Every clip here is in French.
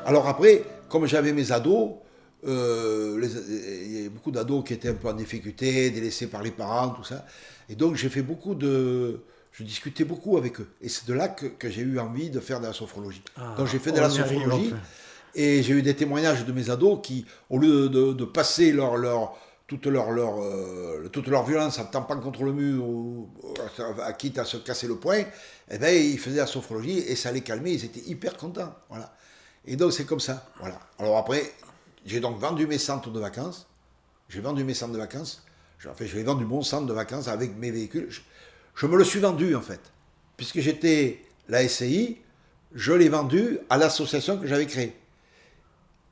Alors après, comme j'avais mes ados, il y a beaucoup d'ados qui étaient un peu en difficulté, délaissés par les parents, tout ça. Et donc j'ai fait je discutais beaucoup avec eux. Et c'est de là que j'ai eu envie de faire de la sophrologie. Donc j'ai fait de la On y arrive sophrologie enfin. et j'ai eu des témoignages de mes ados qui, au lieu de passer toute leur violence en tampant contre le mur ou à quitte à se casser le poing, eh ben, ils faisaient la sophrologie et ça les calmait, ils étaient hyper contents. Voilà. Et donc c'est comme ça. Voilà. Alors après, j'ai donc vendu mes centres de vacances. J'ai vendu mes centres de vacances. Enfin, j'ai vendu mon centre de vacances avec mes véhicules. Je me le suis vendu en fait. Puisque j'étais la SCI, je l'ai vendu à l'association que j'avais créée.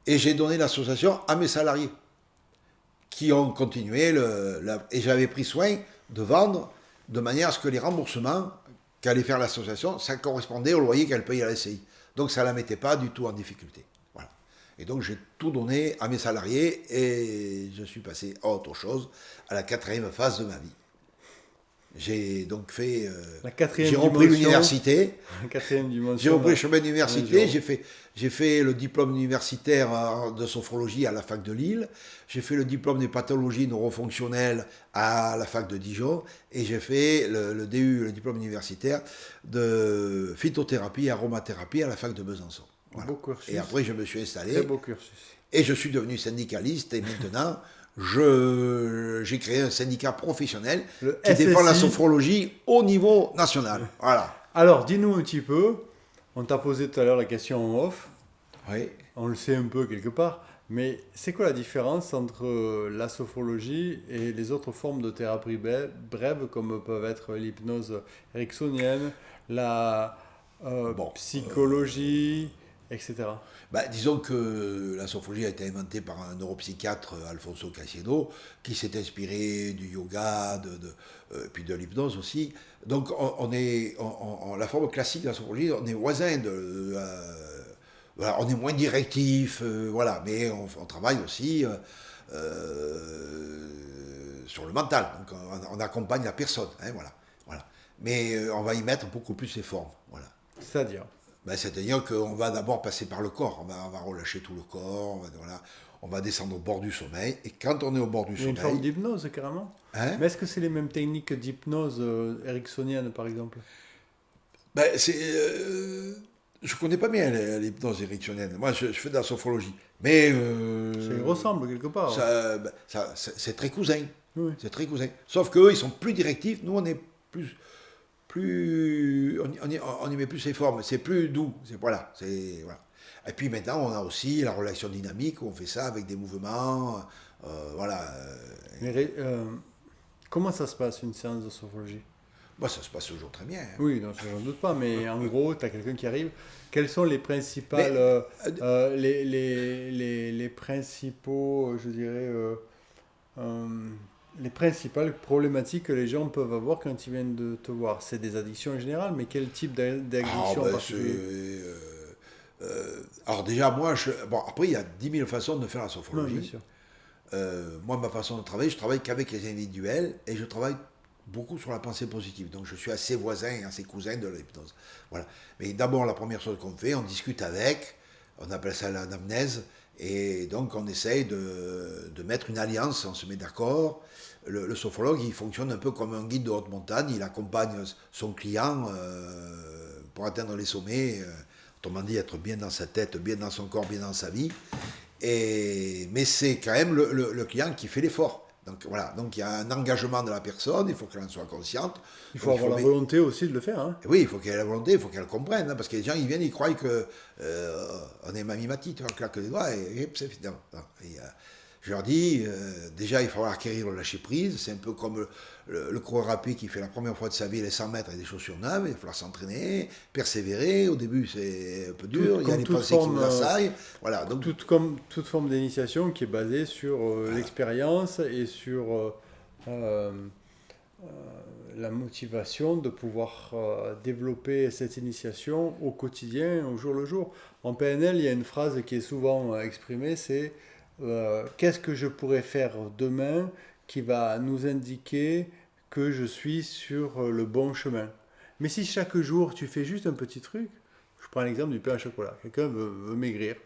Et j'ai donné l'association à mes salariés qui ont continué. Et j'avais pris soin de vendre de manière à ce que les remboursements qu'allait faire l'association, ça correspondait au loyer qu'elle payait à la SCI. Donc ça ne la mettait pas du tout en difficulté. Voilà. Et donc j'ai tout donné à mes salariés et je suis passé à autre chose, à la 4e phase de ma vie. J'ai donc fait. La quatrième J'ai repris dimension. l'université. La quatrième dimension. J'ai repris le chemin d'université. Un jour. J'ai fait le diplôme universitaire de sophrologie à la fac de Lille. J'ai fait le diplôme des pathologies neurofonctionnelles à la fac de Dijon. Et j'ai fait le DU, le diplôme universitaire de phytothérapie et aromathérapie à la fac de Besançon. Voilà. Beau cursus. Et après, je me suis Très installé. beau cursus. Et je suis devenu syndicaliste. Et maintenant, j'ai créé un syndicat professionnel Le qui défend la SSI. sophrologie au niveau national. Voilà. Alors, dis-nous un petit peu. On t'a posé tout à l'heure la question en off. Oui. On le sait un peu quelque part. Mais c'est quoi la différence entre la sophrologie et les autres formes de thérapie brève, comme peuvent être l'hypnose ericksonienne, la psychologie, etc. Bah, disons que la sophrologie a été inventée par un neuropsychiatre, Alfonso Caicedo, qui s'est inspiré du yoga, puis de l'hypnose aussi. Donc la forme classique de la sophrologie, on est voisin voilà, on est moins directif, voilà, mais on travaille aussi sur le mental. Donc on accompagne la personne, hein, voilà, voilà. Mais on va y mettre beaucoup plus les formes, voilà. C'est-à-dire, Ben, c'est-à-dire qu'on va d'abord passer par le corps, on va relâcher tout le corps, on va descendre au bord du sommeil, et quand on est au bord du il y a une forme sommeil, d'hypnose carrément. hein, Mais est-ce que c'est les mêmes techniques d'hypnose ericksonienne, par exemple? ben, je connais pas bien l'hypnose érectionnelle, moi je fais de la sophrologie, mais Ça y ressemble quelque part. c'est très cousin, Oui. c'est très cousin. Sauf qu'eux, ils sont plus directifs, nous on est on y met plus les formes, c'est plus doux, voilà. Et puis maintenant, on a aussi la relation dynamique, où on fait ça avec des mouvements, voilà. Mais comment ça se passe une séance de sophrologie? Moi, ça se passe toujours très bien, hein. Oui, non, je n'en doute pas, mais en gros, tu as quelqu'un qui arrive. Quelles sont les Mais, principales, les principaux, je dirais, euh, les principales problématiques que les gens peuvent avoir quand ils viennent de te voir? C'est des addictions en général, mais quel type d'addiction en ben, particulier? alors déjà, moi, bon, après, il y a 10 000 façons de faire la Non, bien sophrologie. sûr. Moi, ma façon de travailler, je travaille qu'avec les individuels et je travaille beaucoup sur la pensée positive. Donc, je suis assez voisin, assez cousin de l'hypnose. Voilà. Mais d'abord, la première chose qu'on fait, on discute avec, on appelle ça l'anamnèse, et donc on essaye de mettre une alliance, on se met d'accord. Le sophrologue, il fonctionne un peu comme un guide de haute montagne, il accompagne son client pour atteindre les sommets, autrement dit, être bien dans sa tête, bien dans son corps, bien dans sa vie. Mais c'est quand même le client qui fait l'effort. Donc voilà, donc il y a un engagement de la personne, il faut qu'elle en soit consciente. Il Donc, faut avoir la volonté aussi de le faire, hein. oui, il faut qu'elle ait la volonté, il faut qu'elle comprenne, hein, parce que les gens, ils viennent, ils croient que on est mamie Mati, tu vois, on claque les doigts et c'est fini. Je leur dis, déjà, il faut acquérir le lâcher-prise, c'est un peu comme le coureur à pied qui fait la première fois de sa vie les 100 mètres avec des chaussures neuves, il va falloir s'entraîner, persévérer, au début c'est un peu dur, il y a Comme les toute pensées qui forme, vous assaillent, voilà. Donc, comme toute forme d'initiation qui est basée sur l'expérience et sur euh, euh, la motivation de pouvoir développer cette initiation au quotidien, au jour le jour. En PNL, il y a une phrase qui est souvent exprimée, c'est qu'est-ce que je pourrais faire demain qui va nous indiquer que je suis sur le bon chemin. Mais si chaque jour tu fais juste un petit truc, je prends l'exemple du pain au chocolat, quelqu'un veut maigrir.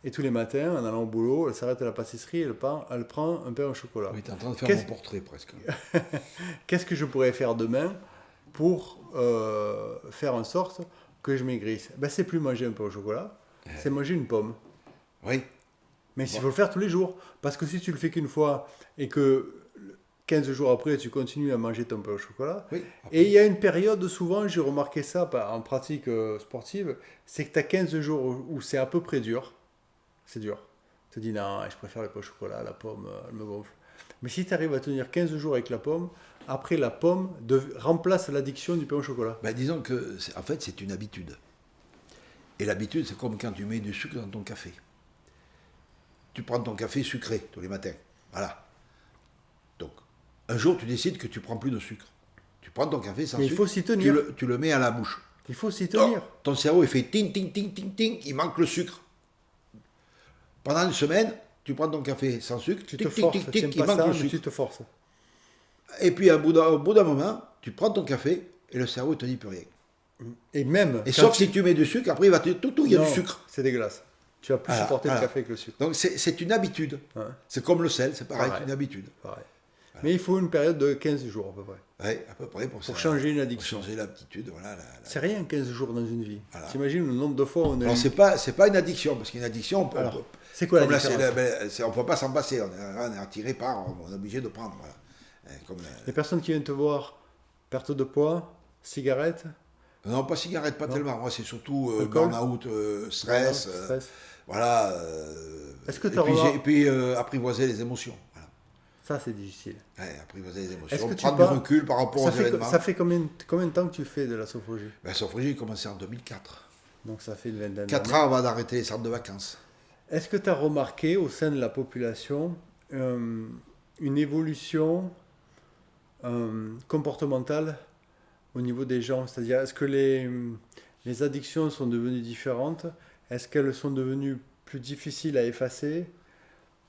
Et tous les matins, en allant au boulot, elle s'arrête à la pâtisserie, elle prend un pain au chocolat. Oui, tu es en train de faire Qu'est-ce- mon portrait presque. Qu'est-ce que je pourrais faire demain pour faire en sorte que je maigrisse? Ben, c'est plus manger un pain au chocolat, c'est manger une pomme. Oui, Mais il faut le faire tous les jours. Parce que si tu le fais qu'une fois et que 15 jours après, tu continues à manger ton pain au chocolat. oui. Et il y a une période, souvent, j'ai remarqué ça en pratique sportive, c'est que tu as 15 jours où c'est à peu près dur. C'est dur. Tu te dis, non, je préfère le pain au chocolat, la pomme, elle me gonfle. Mais si tu arrives à tenir 15 jours avec la pomme, après la pomme remplace l'addiction du pain au chocolat. Ben, disons que, en fait, c'est une habitude. Et l'habitude, c'est comme quand tu mets du sucre dans ton café. Tu prends ton café sucré tous les matins. Voilà. Donc, un jour, tu décides que tu prends plus de sucre. Tu prends ton café sans Mais sucre. il faut s'y tenir. Tu le mets à la bouche. Il faut s'y tenir. Oh, ton cerveau, il fait ting, ting, ting, ting, ting. Il manque le sucre. Pendant une semaine, tu prends ton café sans sucre. Tu ting, te ting, forces. ting, Tu ting, n'aimes il pas manque ça, le mais sucre. tu te forces. Et puis, au bout d'un moment, tu prends ton café et le cerveau ne te dit plus rien. Et même. Et quand sauf si tu mets du sucre, après, il va te dire tout, il y a Non, du sucre. c'est dégueulasse. Tu vas plus Voilà, supporter voilà. le café avec le sucre. Donc, c'est une habitude. Ouais. C'est comme le sel, c'est pareil, Pareil. c'est une habitude. Pareil. Mais il faut une période de 15 jours à peu près. Oui, à peu près pour changer une pour addiction. changer l'aptitude, voilà. C'est rien 15 jours dans une vie. Voilà. T'imagines le nombre de fois où on a Alors, eu- c'est pas une addiction, parce qu'une addiction, Alors, c'est quoi la différence on peut pas s'en passer, on est attiré par, on est obligé de prendre. Voilà. Comme, Les personnes qui viennent te voir, perte de poids, cigarette, non, pas cigarette, pas tellement. Moi, c'est surtout Alcool. burn-out, stress. stress. Voilà. Est-ce que et t'as puis, remarqué- et puis apprivoiser les émotions. Voilà. Ça c'est difficile. Ouais, apprivoiser les Est-ce émotions. que tu Prendre pars- du recul par rapport Ça aux fait, événements. ça fait combien de temps que tu fais de la sophrologie? Ben, Sophrologie, j'ai commencé en 2004. Donc ça fait une vingtaine 4 d'années. ans avant d'arrêter les centres de vacances. Est-ce que tu as remarqué au sein de la population une évolution comportementale au niveau des gens? C'est-à-dire, est-ce que les addictions sont devenues différentes? Est-ce qu'elles sont devenues plus difficiles à effacer?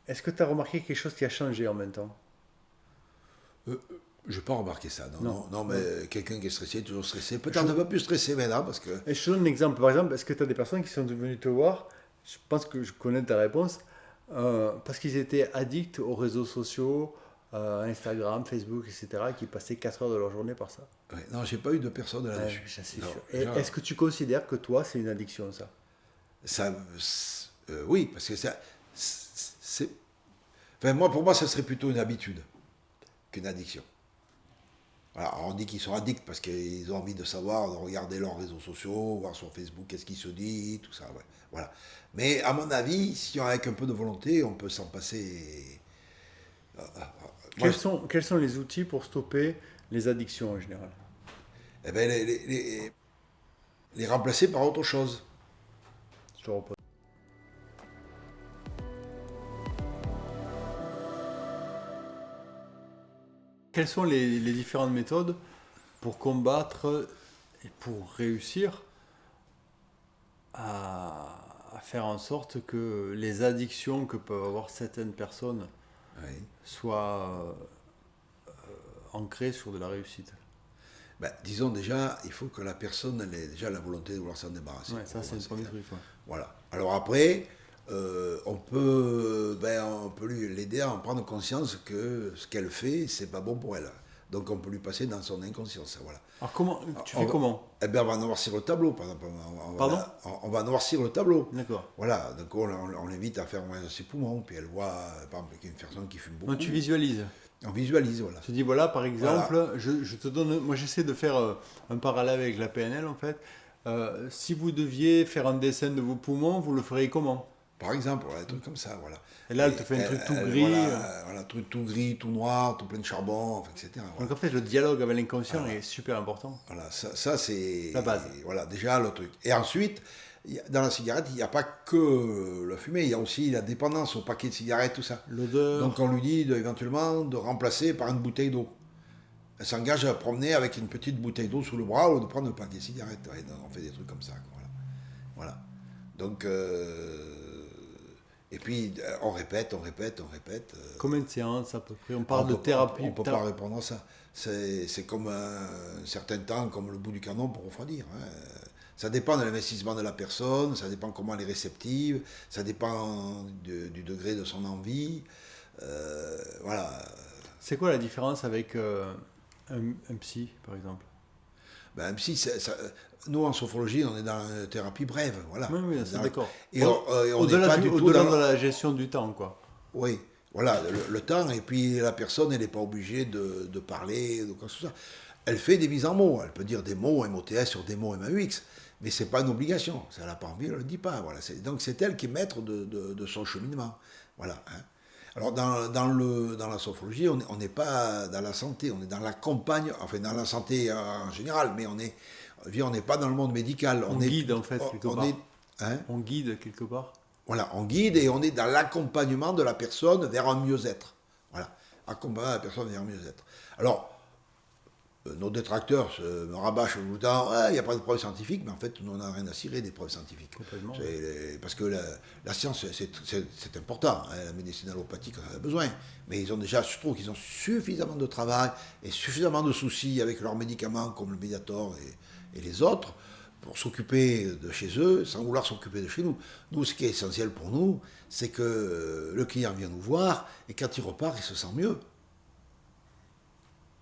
Est-ce que tu as remarqué quelque chose qui a changé en même temps? Je n'ai pas remarqué ça. Non. Non, mais quelqu'un qui est stressé, toujours stressé. Peut-être un peu plus stressé maintenant parce que. Et je te donne un exemple. Par exemple, est-ce que tu as des personnes qui sont venues te voir? Je pense que je connais ta réponse. Parce qu'ils étaient addicts aux réseaux sociaux, Instagram, Facebook, etc., qui passaient 4 heures de leur journée par ça. Ouais, non, j'ai pas eu de personne là-dessus. Ouais, j'en suis Non, sûr. Et genre, est-ce que tu considères que toi, c'est une addiction, ça? oui, parce que ça. C'est. Enfin, pour moi, ça serait plutôt une habitude qu'une addiction. Voilà, alors on dit qu'ils sont addicts parce qu'ils ont envie de savoir, de regarder leurs réseaux sociaux, voir sur Facebook qu'est-ce qui se dit, tout ça. Ouais. Voilà. Mais à mon avis, si on a avec un peu de volonté, on peut s'en passer. Moi, Quels sont les outils pour stopper les addictions en général? eh ben, les remplacer par autre chose. Je te repose. Quelles sont les différentes méthodes pour combattre et pour réussir à faire en sorte que les addictions que peuvent avoir certaines personnes Oui. soient ancrées sur de la réussite? Ben, disons déjà, il faut que la personne ait déjà la volonté de vouloir s'en débarrasser. Ouais, ça c'est le premier truc. Ouais. Voilà. Alors après, on peut l'aider à en prendre conscience que ce qu'elle fait, c'est pas bon pour elle. Donc on peut lui passer dans son inconscience. Voilà. Alors tu fais comment? Eh bien, on va noircir le tableau, par exemple. Pardon? On va noircir le tableau. D'accord. Voilà, donc on l'invite à faire ses poumons, puis elle voit, par exemple, qu'il y a une personne qui fume beaucoup. Non, tu visualises. On visualise, voilà. Tu dis voilà, par exemple, je te donne, moi j'essaie de faire un parallèle avec la PNL en fait. Si vous deviez faire un dessin de vos poumons, vous le feriez comment? Par exemple, voilà, des trucs comme ça, voilà. Et là, elle te fait un truc tout gris. Voilà, truc tout gris, tout noir, tout plein de charbon, enfin, etc. Voilà. Donc en fait, le dialogue avec l'inconscient est super important. Voilà, ça c'est La base. Voilà, déjà le truc. Et ensuite, dans la cigarette, il n'y a pas que la fumée, il y a aussi la dépendance au paquet de cigarettes, tout ça. L'odeur. Donc on lui dit éventuellement de remplacer par une bouteille d'eau. Elle s'engage à promener avec une petite bouteille d'eau sous le bras ou de prendre un paquet de cigarettes. Ouais, on fait des trucs comme ça. Voilà. Donc, et puis on répète. Combien de séances à peu près? On parle de thérapie. On ne peut pas répondre à ça. C'est comme un certain temps, comme le bout du canon pour refroidir. Hein. Ça dépend de l'investissement de la personne, ça dépend comment elle est réceptive, ça dépend du degré de son envie. Voilà. C'est quoi la différence avec un psy, par exemple? Ben, même si nous, en sophrologie, on est dans une thérapie brève. Voilà. Oui, oui, c'est d'accord. Et on n'est Au-delà pas du tout au-delà dans... de la gestion du temps, quoi. Oui, voilà, le temps, et puis la personne, elle n'est pas obligée de parler, de quoi que ce soit. Elle fait des mises en mots, elle peut dire des mots MOTS sur des mots MAUX, mais ce n'est pas une obligation. Si elle n'a pas envie, elle ne le dit pas. Voilà. Donc c'est elle qui est maître de son cheminement. Voilà. Hein. Alors dans la sophrologie, on n'est pas dans la santé, on est dans l'accompagnement, enfin dans la santé en général, mais on n'est pas dans le monde médical. On guide en fait quelque part. Hein, on guide quelque part. Voilà, on guide et on est dans l'accompagnement de la personne vers un mieux-être. Voilà, accompagner la personne vers un mieux-être. Alors, nos détracteurs me rabâchent tout le temps, il n'y a pas de preuves scientifiques, mais en fait, nous, on n'a rien à cirer des preuves scientifiques. Complètement. Parce que la science, c'est important, hein, la médecine allopathique en a besoin, mais je trouve qu'ils ont suffisamment de travail et suffisamment de soucis avec leurs médicaments, comme le Mediator et les autres, pour s'occuper de chez eux, sans vouloir s'occuper de chez nous. Nous, ce qui est essentiel pour nous, c'est que le client vient nous voir, et quand il repart, il se sent mieux.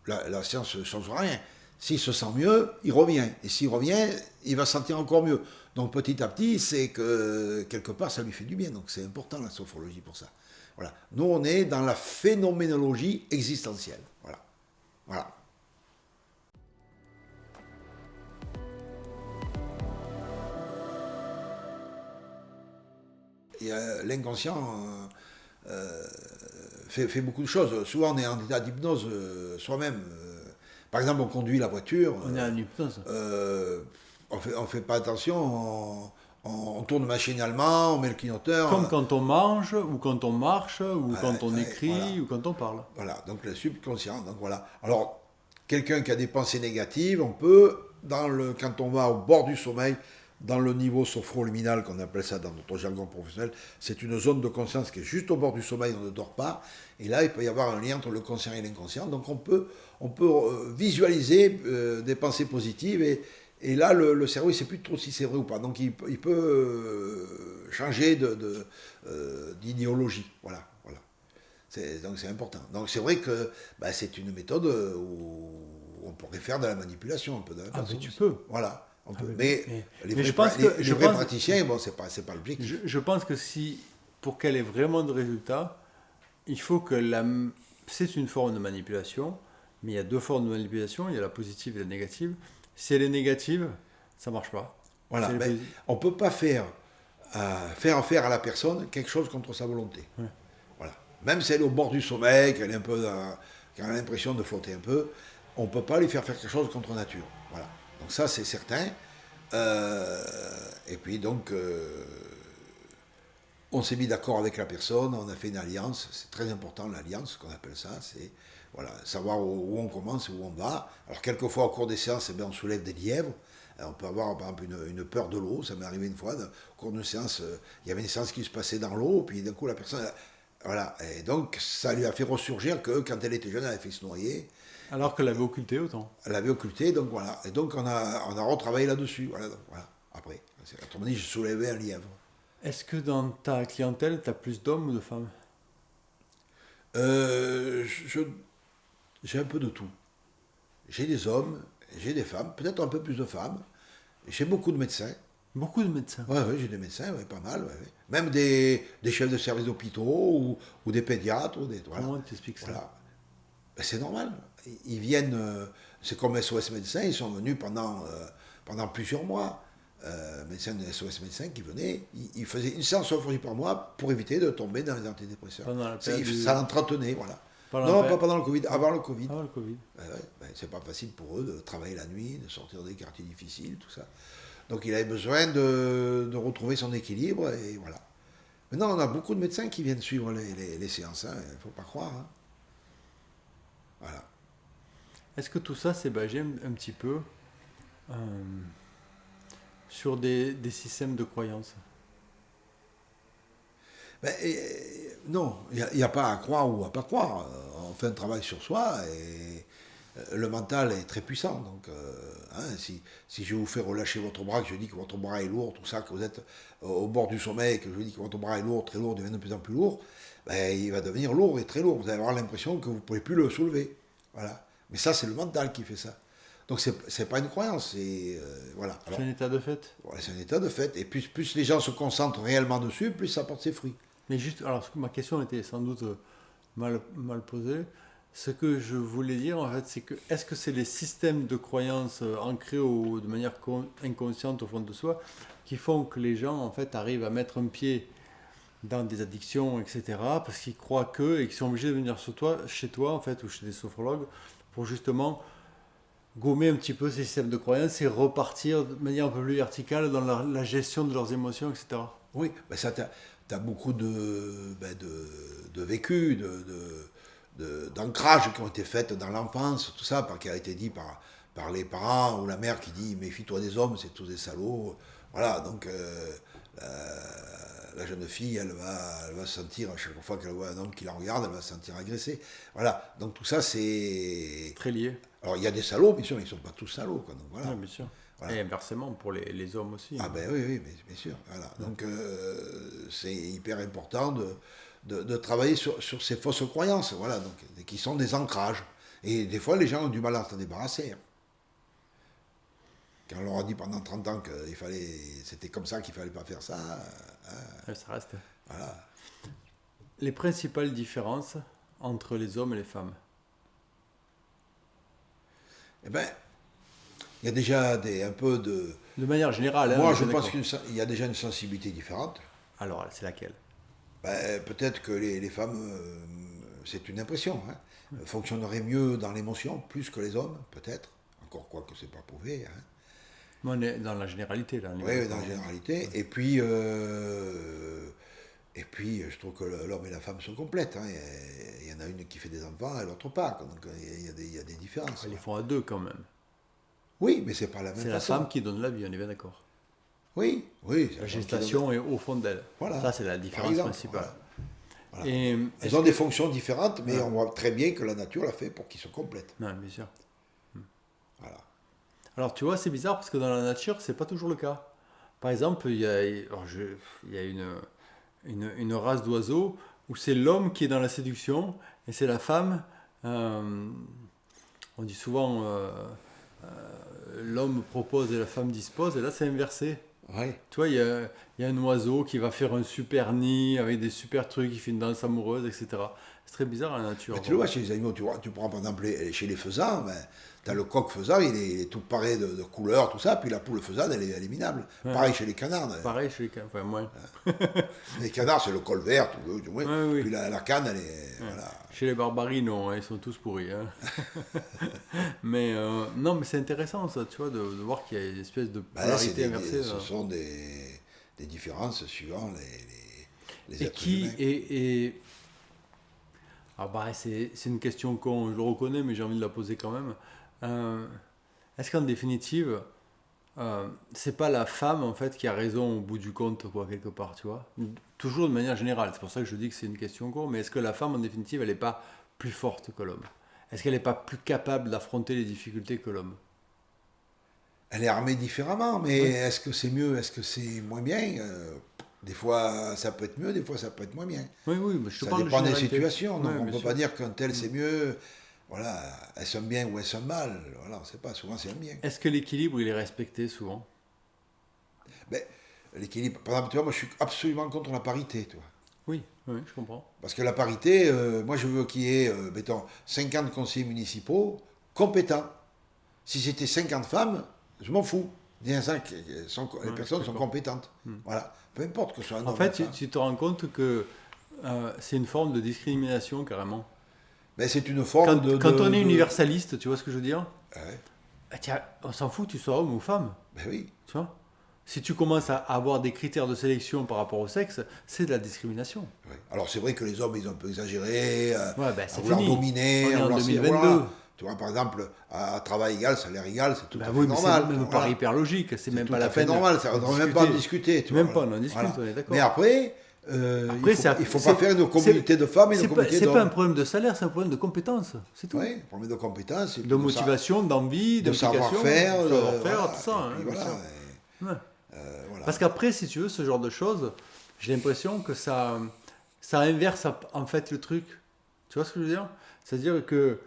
La science ne change rien. S'il se sent mieux, il revient. Et s'il revient, il va se sentir encore mieux. Donc petit à petit, c'est que quelque part, ça lui fait du bien. Donc c'est important la sophrologie pour ça. Voilà. Nous, on est dans la phénoménologie existentielle. Voilà. Voilà. L'inconscient fait beaucoup de choses. Souvent, on est en état d'hypnose soi-même. Par exemple, on conduit la voiture. On est en hypnose. On fait pas attention. On tourne machinalement, on met le clignoteur. Comme quand on mange, ou quand on marche, ou quand on écrit, voilà. ou quand on parle. Voilà, donc le subconscient. Donc voilà. Alors, quelqu'un qui a des pensées négatives, on peut, quand on va au bord du sommeil, dans le niveau sophroluminal, qu'on appelle ça dans notre jargon professionnel, c'est une zone de conscience qui est juste au bord du sommeil, on ne dort pas. Et là, il peut y avoir un lien entre le conscient et l'inconscient. Donc on peut visualiser des pensées positives. Et là, le cerveau, il ne sait plus trop si c'est vrai ou pas. Donc il peut changer d'idéologie. Voilà. Donc c'est important. Donc c'est vrai que c'est une méthode où on pourrait faire de la manipulation un peu. Mais tu peux. Voilà. Mais les vrais praticiens, bon, c'est pas l'objectif. Je pense que pour qu'elle ait vraiment de résultats, il faut que c'est une forme de manipulation, mais il y a deux formes de manipulation, il y a la positive et la négative. Si elle est négative, ça marche pas. Voilà, on ne peut pas faire faire à la personne quelque chose contre sa volonté. Ouais. Voilà. Même si elle est au bord du sommeil, qu'elle a l'impression de flotter un peu, on ne peut pas lui faire quelque chose contre nature. Voilà. Donc ça, c'est certain. Et puis donc, on s'est mis d'accord avec la personne, on a fait une alliance. C'est très important, l'alliance, qu'on appelle ça. C'est savoir où on commence, où on va. Alors quelquefois, au cours des séances, on soulève des lièvres. Alors, on peut avoir, par exemple, une peur de l'eau. Ça m'est arrivé une fois, au cours d'une séance, il y avait une séance qui se passait dans l'eau, puis d'un coup, la personne... Voilà. Et donc, ça lui a fait ressurgir que quand elle était jeune, elle avait fait se noyer. Alors qu'elle l'avait occulté autant. Elle l'avait occulté, donc voilà. Et donc on a retravaillé là-dessus. Voilà, donc, voilà. Après, autrement dit, je soulevais un lièvre. Est-ce que dans ta clientèle, tu as plus d'hommes ou de femmes? J'ai un peu de tout. J'ai des hommes, j'ai des femmes, peut-être un peu plus de femmes. J'ai beaucoup de médecins. Beaucoup de médecins? Oui, j'ai des médecins, pas mal. Ouais. Même des chefs de service d'hôpitaux ou des pédiatres. Voilà. Comment tu expliques ça? Voilà. C'est normal. Ils viennent, c'est comme SOS Médecins, ils sont venus pendant plusieurs mois. Médecins de SOS Médecins qui venaient, ils faisaient une séance par mois pour éviter de tomber dans les antidépresseurs. Ça l'entretenait, voilà. Pas pendant le Covid, avant le Covid. Avant le Covid. C'est pas facile pour eux de travailler la nuit, de sortir des quartiers difficiles, tout ça. Donc il avait besoin de retrouver son équilibre, et voilà. Maintenant, on a beaucoup de médecins qui viennent suivre les séances, il ne faut pas croire. Hein. Voilà. Est-ce que tout ça, c'est basé un petit peu sur des systèmes de croyances? Non, il n'y a pas à croire ou à pas croire. On fait un travail sur soi le mental est très puissant. Donc, si je vous fais relâcher votre bras, que je dis que votre bras est lourd, tout ça, que vous êtes au bord du sommet, que je vous dis que votre bras est lourd, très lourd, devient de plus en plus lourd, ben, il va devenir lourd et très lourd. Vous allez avoir l'impression que vous ne pouvez plus le soulever. Voilà. Mais ça, c'est le mental qui fait ça. Donc, c'est pas une croyance. Voilà. Alors, c'est un état de fait. ouais, c'est un état de fait. Et plus les gens se concentrent réellement dessus, plus ça porte ses fruits. Mais juste, alors ma question était sans doute mal posée. Ce que je voulais dire, en fait, c'est que est-ce que c'est les systèmes de croyances ancrés de manière inconsciente au fond de soi qui font que les gens, en fait, arrivent à mettre un pied dans des addictions, etc., parce qu'ils croient et qu'ils sont obligés de venir chez toi, en fait, ou chez des sophrologues, pour justement gommer un petit peu ces systèmes de croyances et repartir de manière un peu plus verticale dans la gestion de leurs émotions, etc. Oui, ben ça, tu as beaucoup de vécu, d'ancrage qui ont été faits dans l'enfance, tout ça, qui a été dit par les parents ou la mère qui dit méfie-toi des hommes, c'est tous des salauds. Voilà, donc la jeune fille, elle va se sentir, à chaque fois qu'elle voit un homme qui la regarde, elle va se sentir agressée. Voilà, donc tout ça, c'est très lié. Alors, il y a des salauds, bien sûr, mais ils ne sont pas tous salauds. Quoi, donc, voilà. Oui, bien sûr. Voilà. Et inversement, pour les hommes aussi. Ah ben oui, bien sûr. Voilà. Donc, c'est hyper important de travailler sur ces fausses croyances, voilà, donc, qui sont des ancrages. Et des fois, les gens ont du mal à s'en débarrasser. Hein. Quand on leur a dit pendant 30 ans que c'était comme ça qu'il ne fallait pas faire ça. Ça reste. Voilà. Les principales différences entre les hommes et les femmes. Eh bien, il y a déjà un peu de... De manière générale. Moi, je pense qu'il y a déjà une sensibilité différente. Alors, c'est laquelle? Peut-être que les femmes, c'est une impression, fonctionneraient mieux dans l'émotion, plus que les hommes, peut-être. Encore quoi que c'est pas prouvé. Hein. On est dans la généralité, là. Oui, dans la généralité. Ouais. Et puis, je trouve que l'homme et la femme sont complètes. Hein. Il y en a une qui fait des enfants et l'autre pas. Donc, il y a des différences. Ils les font à deux, quand même. Oui, mais c'est pas la même façon. C'est la femme qui donne la vie, on est bien d'accord. Oui. La gestation est au fond d'elle. Voilà. Ça, c'est la différence principale. Voilà. Elles ont des fonctions différentes, mais on voit très bien que la nature l'a fait pour qu'ils soient complètes. Non, bien sûr. Voilà. Alors, tu vois, c'est bizarre parce que dans la nature, c'est pas toujours le cas. Par exemple, il y a une race d'oiseaux où c'est l'homme qui est dans la séduction et c'est la femme. On dit souvent l'homme propose et la femme dispose, et là c'est inversé. Ouais. Tu vois, il y a un oiseau qui va faire un super nid avec des super trucs, il fait une danse amoureuse, etc. C'est très bizarre la nature. Mais tu le vois chez les animaux, tu prends par exemple chez les faisans, tu as le coq faisan, il est tout paré de couleurs, tout ça, puis la poule faisane, elle est minable. Ouais. Pareil chez les canards. Pareil chez les canards, enfin moins. Les canards, c'est le col vert, tout moins. Oui. Puis la canne, elle est... Voilà. Chez les barbaries, non, ils sont tous pourris. Hein. Mais non, mais c'est intéressant, ça, tu vois, de voir qu'il y a une espèce de polarité inversée. Ce sont des différences suivant les êtres humains. C'est une question con, je le reconnais, mais j'ai envie de la poser quand même. Est-ce qu'en définitive, c'est pas la femme en fait qui a raison au bout du compte, quoi, quelque part, tu vois? Toujours de manière générale, c'est pour ça que je dis que c'est une question con, mais est-ce que la femme en définitive, elle n'est pas plus forte que l'homme? Est-ce qu'elle n'est pas plus capable d'affronter les difficultés que l'homme? Elle est armée différemment, mais oui. Est-ce que c'est mieux, est-ce que c'est moins bien? Des fois, ça peut être mieux, des fois, ça peut être moins bien. Oui, mais je te parle de généralité. Ça dépend des situations, donc on ne peut sûr. pas dire qu'un tel c'est mieux. Voilà, elles sont bien ou elles sont mal. Voilà, on ne sait pas, souvent c'est un bien. Est-ce que l'équilibre, il est respecté souvent? L'équilibre, par exemple, tu vois, moi je suis absolument contre la parité, tu vois. Oui, je comprends. Parce que la parité, moi je veux qu'il y ait, mettons, 50 conseillers municipaux compétents. Si c'était 50 femmes, je m'en fous. Les personnes sont compétentes. Voilà. Peu importe que ce soit un homme. En fait, tu te rends compte que c'est une forme de discrimination, carrément. C'est une forme quand on est universaliste, tu vois ce que je veux dire? Ouais. Tiens, on s'en fout, tu sois homme ou femme. Oui. Tu vois? Si tu commences à avoir des critères de sélection par rapport au sexe, c'est de la discrimination. Oui. Alors c'est vrai que les hommes, ils ont un peu exagéré, à vouloir fini. dominer. On est en 2022. Voilà. Tu vois, par exemple, à travail égal, salaire égal, c'est tout à fait normal. C'est même pas hyper logique, c'est même pas la peine. C'est normal, ça ne devrait même pas en discuter. Même pas, on en discute, on est d'accord. Mais après, Après, il faut pas faire une communauté de femmes et une communauté d'hommes. C'est pas un problème de salaire, c'est un problème de compétence, c'est tout. Oui, un problème de compétence. De motivation, d'envie, de savoir-faire. Savoir-faire, tout ça. Voilà. Parce qu'après, si tu veux, ce genre de choses, j'ai l'impression que ça inverse en fait le truc. Tu vois ce que je veux dire? C'est-à-dire que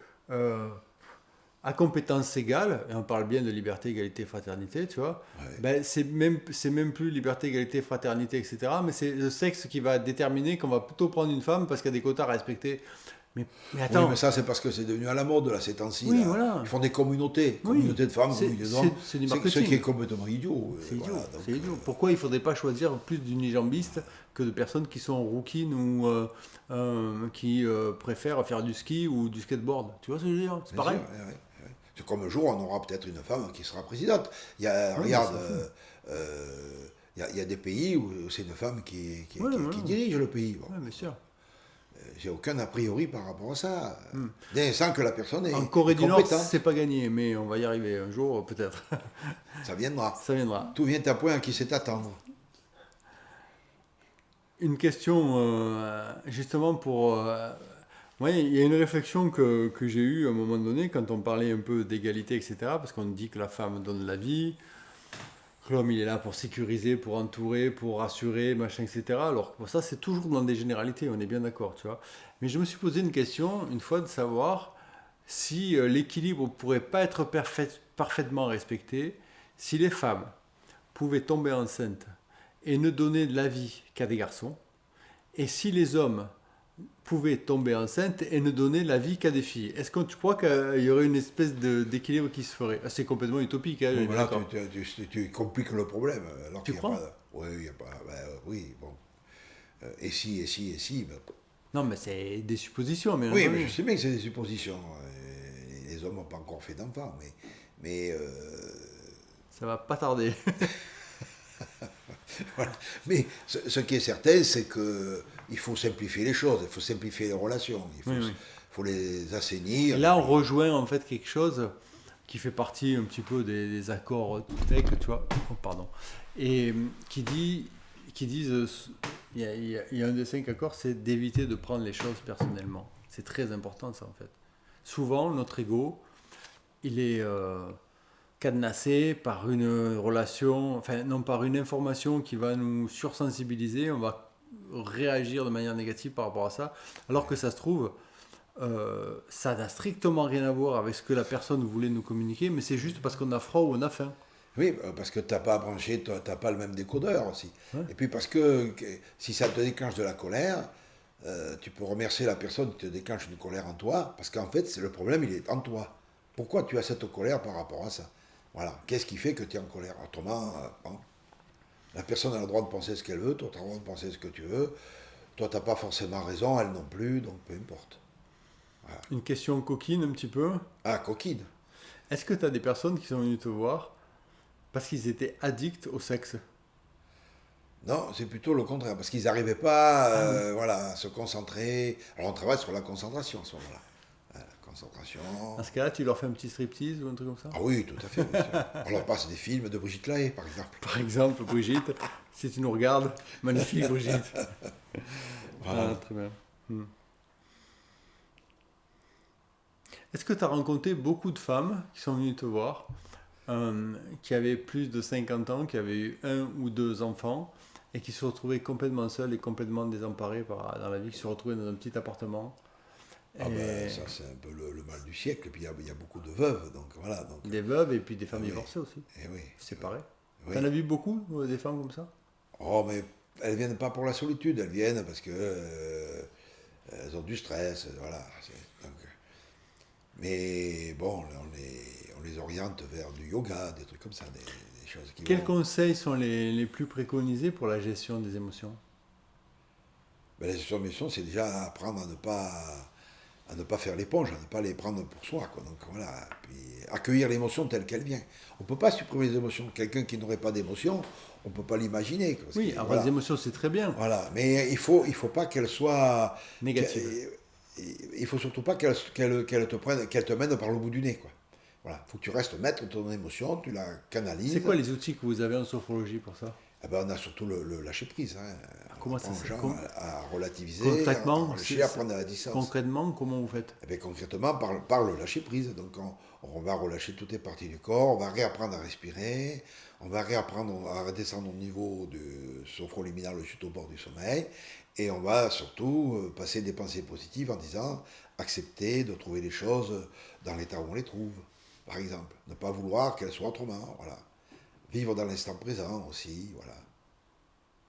à compétences égales, et on parle bien de liberté, égalité, fraternité, tu vois, ben, c'est même plus liberté, égalité, fraternité, etc. Mais c'est le sexe qui va déterminer qu'on va plutôt prendre une femme parce qu'il y a des quotas à respecter. Mais attends. Oui, mais ça, c'est parce que c'est devenu à la mode, là, ces temps-ci. Oui, là. voilà. Ils font des communautés de femmes, communautés d'hommes. C'est du marketing. Ce qui est complètement idiot. C'est idiot. C'est idiot. Pourquoi il ne faudrait pas choisir plus d'unijambistes que de personnes qui sont rouquines ou qui préfèrent faire du ski ou du skateboard? Tu vois ce que je veux dire? C'est pareil. C'est comme un jour, on aura peut-être une femme qui sera présidente. Regarde, il y a des pays où c'est une femme qui dirige le pays. Bon. Oui, bien sûr. J'ai aucun a priori par rapport à ça. Sans que la personne est en Corée du Nord, compétente. c'est pas gagné, mais on va y arriver un jour, peut-être. Ça viendra. Ça viendra. Tout vient à point à qui sait attendre. Une question, justement, pour... il y a une réflexion que j'ai eue à un moment donné, quand on parlait un peu d'égalité, etc., parce qu'on dit que la femme donne la vie, que l'homme, il est là pour sécuriser, pour entourer, pour rassurer, machin, etc. Alors, ça, c'est toujours dans des généralités, on est bien d'accord, tu vois. Mais je me suis posé une question, une fois, de savoir si l'équilibre ne pourrait pas être parfaitement respecté, si les femmes pouvaient tomber enceintes et ne donner de la vie qu'à des garçons, et si les hommes pouvaient tomber enceintes et ne donner la vie qu'à des filles. Est-ce que tu crois qu'il y aurait une espèce d'équilibre qui se ferait? C'est complètement utopique. Hein, oui, voilà, tu compliques le problème. Alors tu crois? Oui, il y a pas... oui, bon. Et si... Ben... Non, mais c'est des suppositions. Mais oui, mais je sais bien que c'est des suppositions. Les hommes n'ont pas encore fait d'enfants, mais ça va pas tarder. Voilà. Mais ce qui est certain, c'est qu'il faut simplifier les choses, il faut simplifier les relations, faut les assainir. Et là, on rejoint en fait quelque chose qui fait partie un petit peu des accords tech, tu vois, pardon, et qui disent, il y a un des 5 accords, c'est d'éviter de prendre les choses personnellement. C'est très important ça en fait. Souvent, notre ego, il est... cadenassé par une relation, enfin non, par une information qui va nous sursensibiliser, on va réagir de manière négative par rapport à ça, alors que ça se trouve, ça n'a strictement rien à voir avec ce que la personne voulait nous communiquer, mais c'est juste parce qu'on a froid ou on a faim. Oui, parce que tu n'as pas branché, tu n'as pas le même décodeur aussi. Ouais. Et puis parce que si ça te déclenche de la colère, tu peux remercier la personne qui te déclenche une colère en toi, parce qu'en fait, le problème, il est en toi. Pourquoi tu as cette colère par rapport à ça? Voilà. Qu'est-ce qui fait que tu es en colère? Autrement, la personne a le droit de penser ce qu'elle veut, toi tu as le droit de penser ce que tu veux, toi tu n'as pas forcément raison, elle non plus, donc peu importe. Voilà. Une question coquine un petit peu. Ah, coquine. Est-ce que tu as des personnes qui sont venues te voir parce qu'ils étaient addicts au sexe? Non, c'est plutôt le contraire, parce qu'ils n'arrivaient pas à se concentrer. Alors on travaille sur la concentration à ce moment-là. Concentration. Dans ce cas-là, tu leur fais un petit striptease ou un truc comme ça? Ah oui, tout à fait. Bien sûr. On leur passe des films de Brigitte Lahaie, par exemple. Par exemple, Brigitte, si tu nous regardes, magnifique Brigitte. Voilà. Ah, très bien. Est-ce que tu as rencontré beaucoup de femmes qui sont venues te voir, qui avaient plus de 50 ans, qui avaient eu 1 ou 2 enfants, et qui se retrouvaient complètement seules et complètement désemparées dans la vie, qui se retrouvaient dans un petit appartement? Ah ben, ça c'est un peu le mal du siècle, et puis il y a beaucoup de veuves, donc voilà. Donc, des veuves et puis des femmes divorcées aussi. Et oui. Séparées. T'en as vu beaucoup, des femmes comme ça? Oh, mais elles viennent pas pour la solitude, elles viennent parce que elles ont du stress, voilà. Donc, mais bon, on les oriente vers du yoga, des trucs comme ça, des choses qui Quels conseils sont les plus préconisés pour la gestion des émotions? Ben, la gestion des émotions, c'est déjà apprendre à ne pas faire l'éponge, à ne pas les prendre pour soi, quoi. Donc voilà, puis accueillir l'émotion telle qu'elle vient. On ne peut pas supprimer les émotions. Quelqu'un qui n'aurait pas d'émotion, on ne peut pas l'imaginer. Oui, avoir des émotions, c'est très bien. Voilà, mais il faut pas qu'elles soient négatives. Il faut surtout pas qu'elles te mènent par le bout du nez, quoi. Voilà, faut que tu restes maître de ton émotion, tu la canalises. C'est quoi les outils que vous avez en sophrologie pour ça? Eh ben, on a surtout le lâcher-prise. Hein. On Comment ça apprend aux se gens à relativiser, concrètement, à relâcher, à prendre la distance. concrètement, comment vous faites? Eh bien, concrètement, par le lâcher-prise. Donc, on va relâcher toutes les parties du corps, on va réapprendre à respirer, on va réapprendre à redescendre au niveau du sophroliminal juste au bord du sommeil, et on va surtout passer des pensées positives en disant accepter de trouver les choses dans l'état où on les trouve, par exemple. Ne pas vouloir qu'elles soient autrement, voilà. Vivre dans l'instant présent aussi, voilà.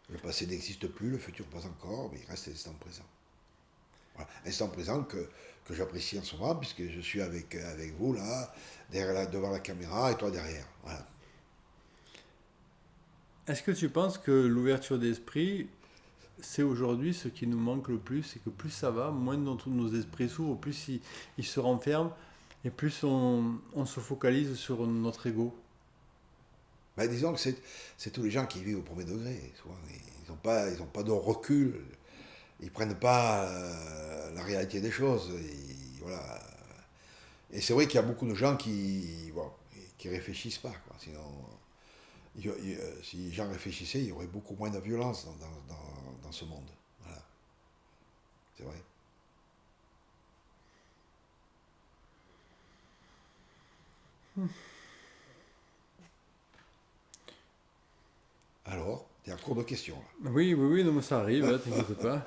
Le passé n'existe plus, le futur pas encore, mais il reste l'instant présent. Voilà. Instant présent que j'apprécie en ce moment, puisque je suis avec vous là, devant la caméra, et toi derrière. Voilà. Est-ce que tu penses que l'ouverture d'esprit, c'est aujourd'hui ce qui nous manque le plus, et que plus ça va, moins nos esprits s'ouvrent, plus ils se renferment, et plus on se focalise sur notre ego? Ben, disons que c'est tous les gens qui vivent au premier degré. Souvent. Ils n'ont pas de recul. Ils ne prennent pas la réalité des choses. Voilà. Et c'est vrai qu'il y a beaucoup de gens qui réfléchissent pas. Quoi. Sinon, si les gens réfléchissaient, il y aurait beaucoup moins de violence dans ce monde. Voilà. C'est vrai. Alors, tu es en cours de questions là. Oui, non, mais ça arrive, hein, t'inquiète pas.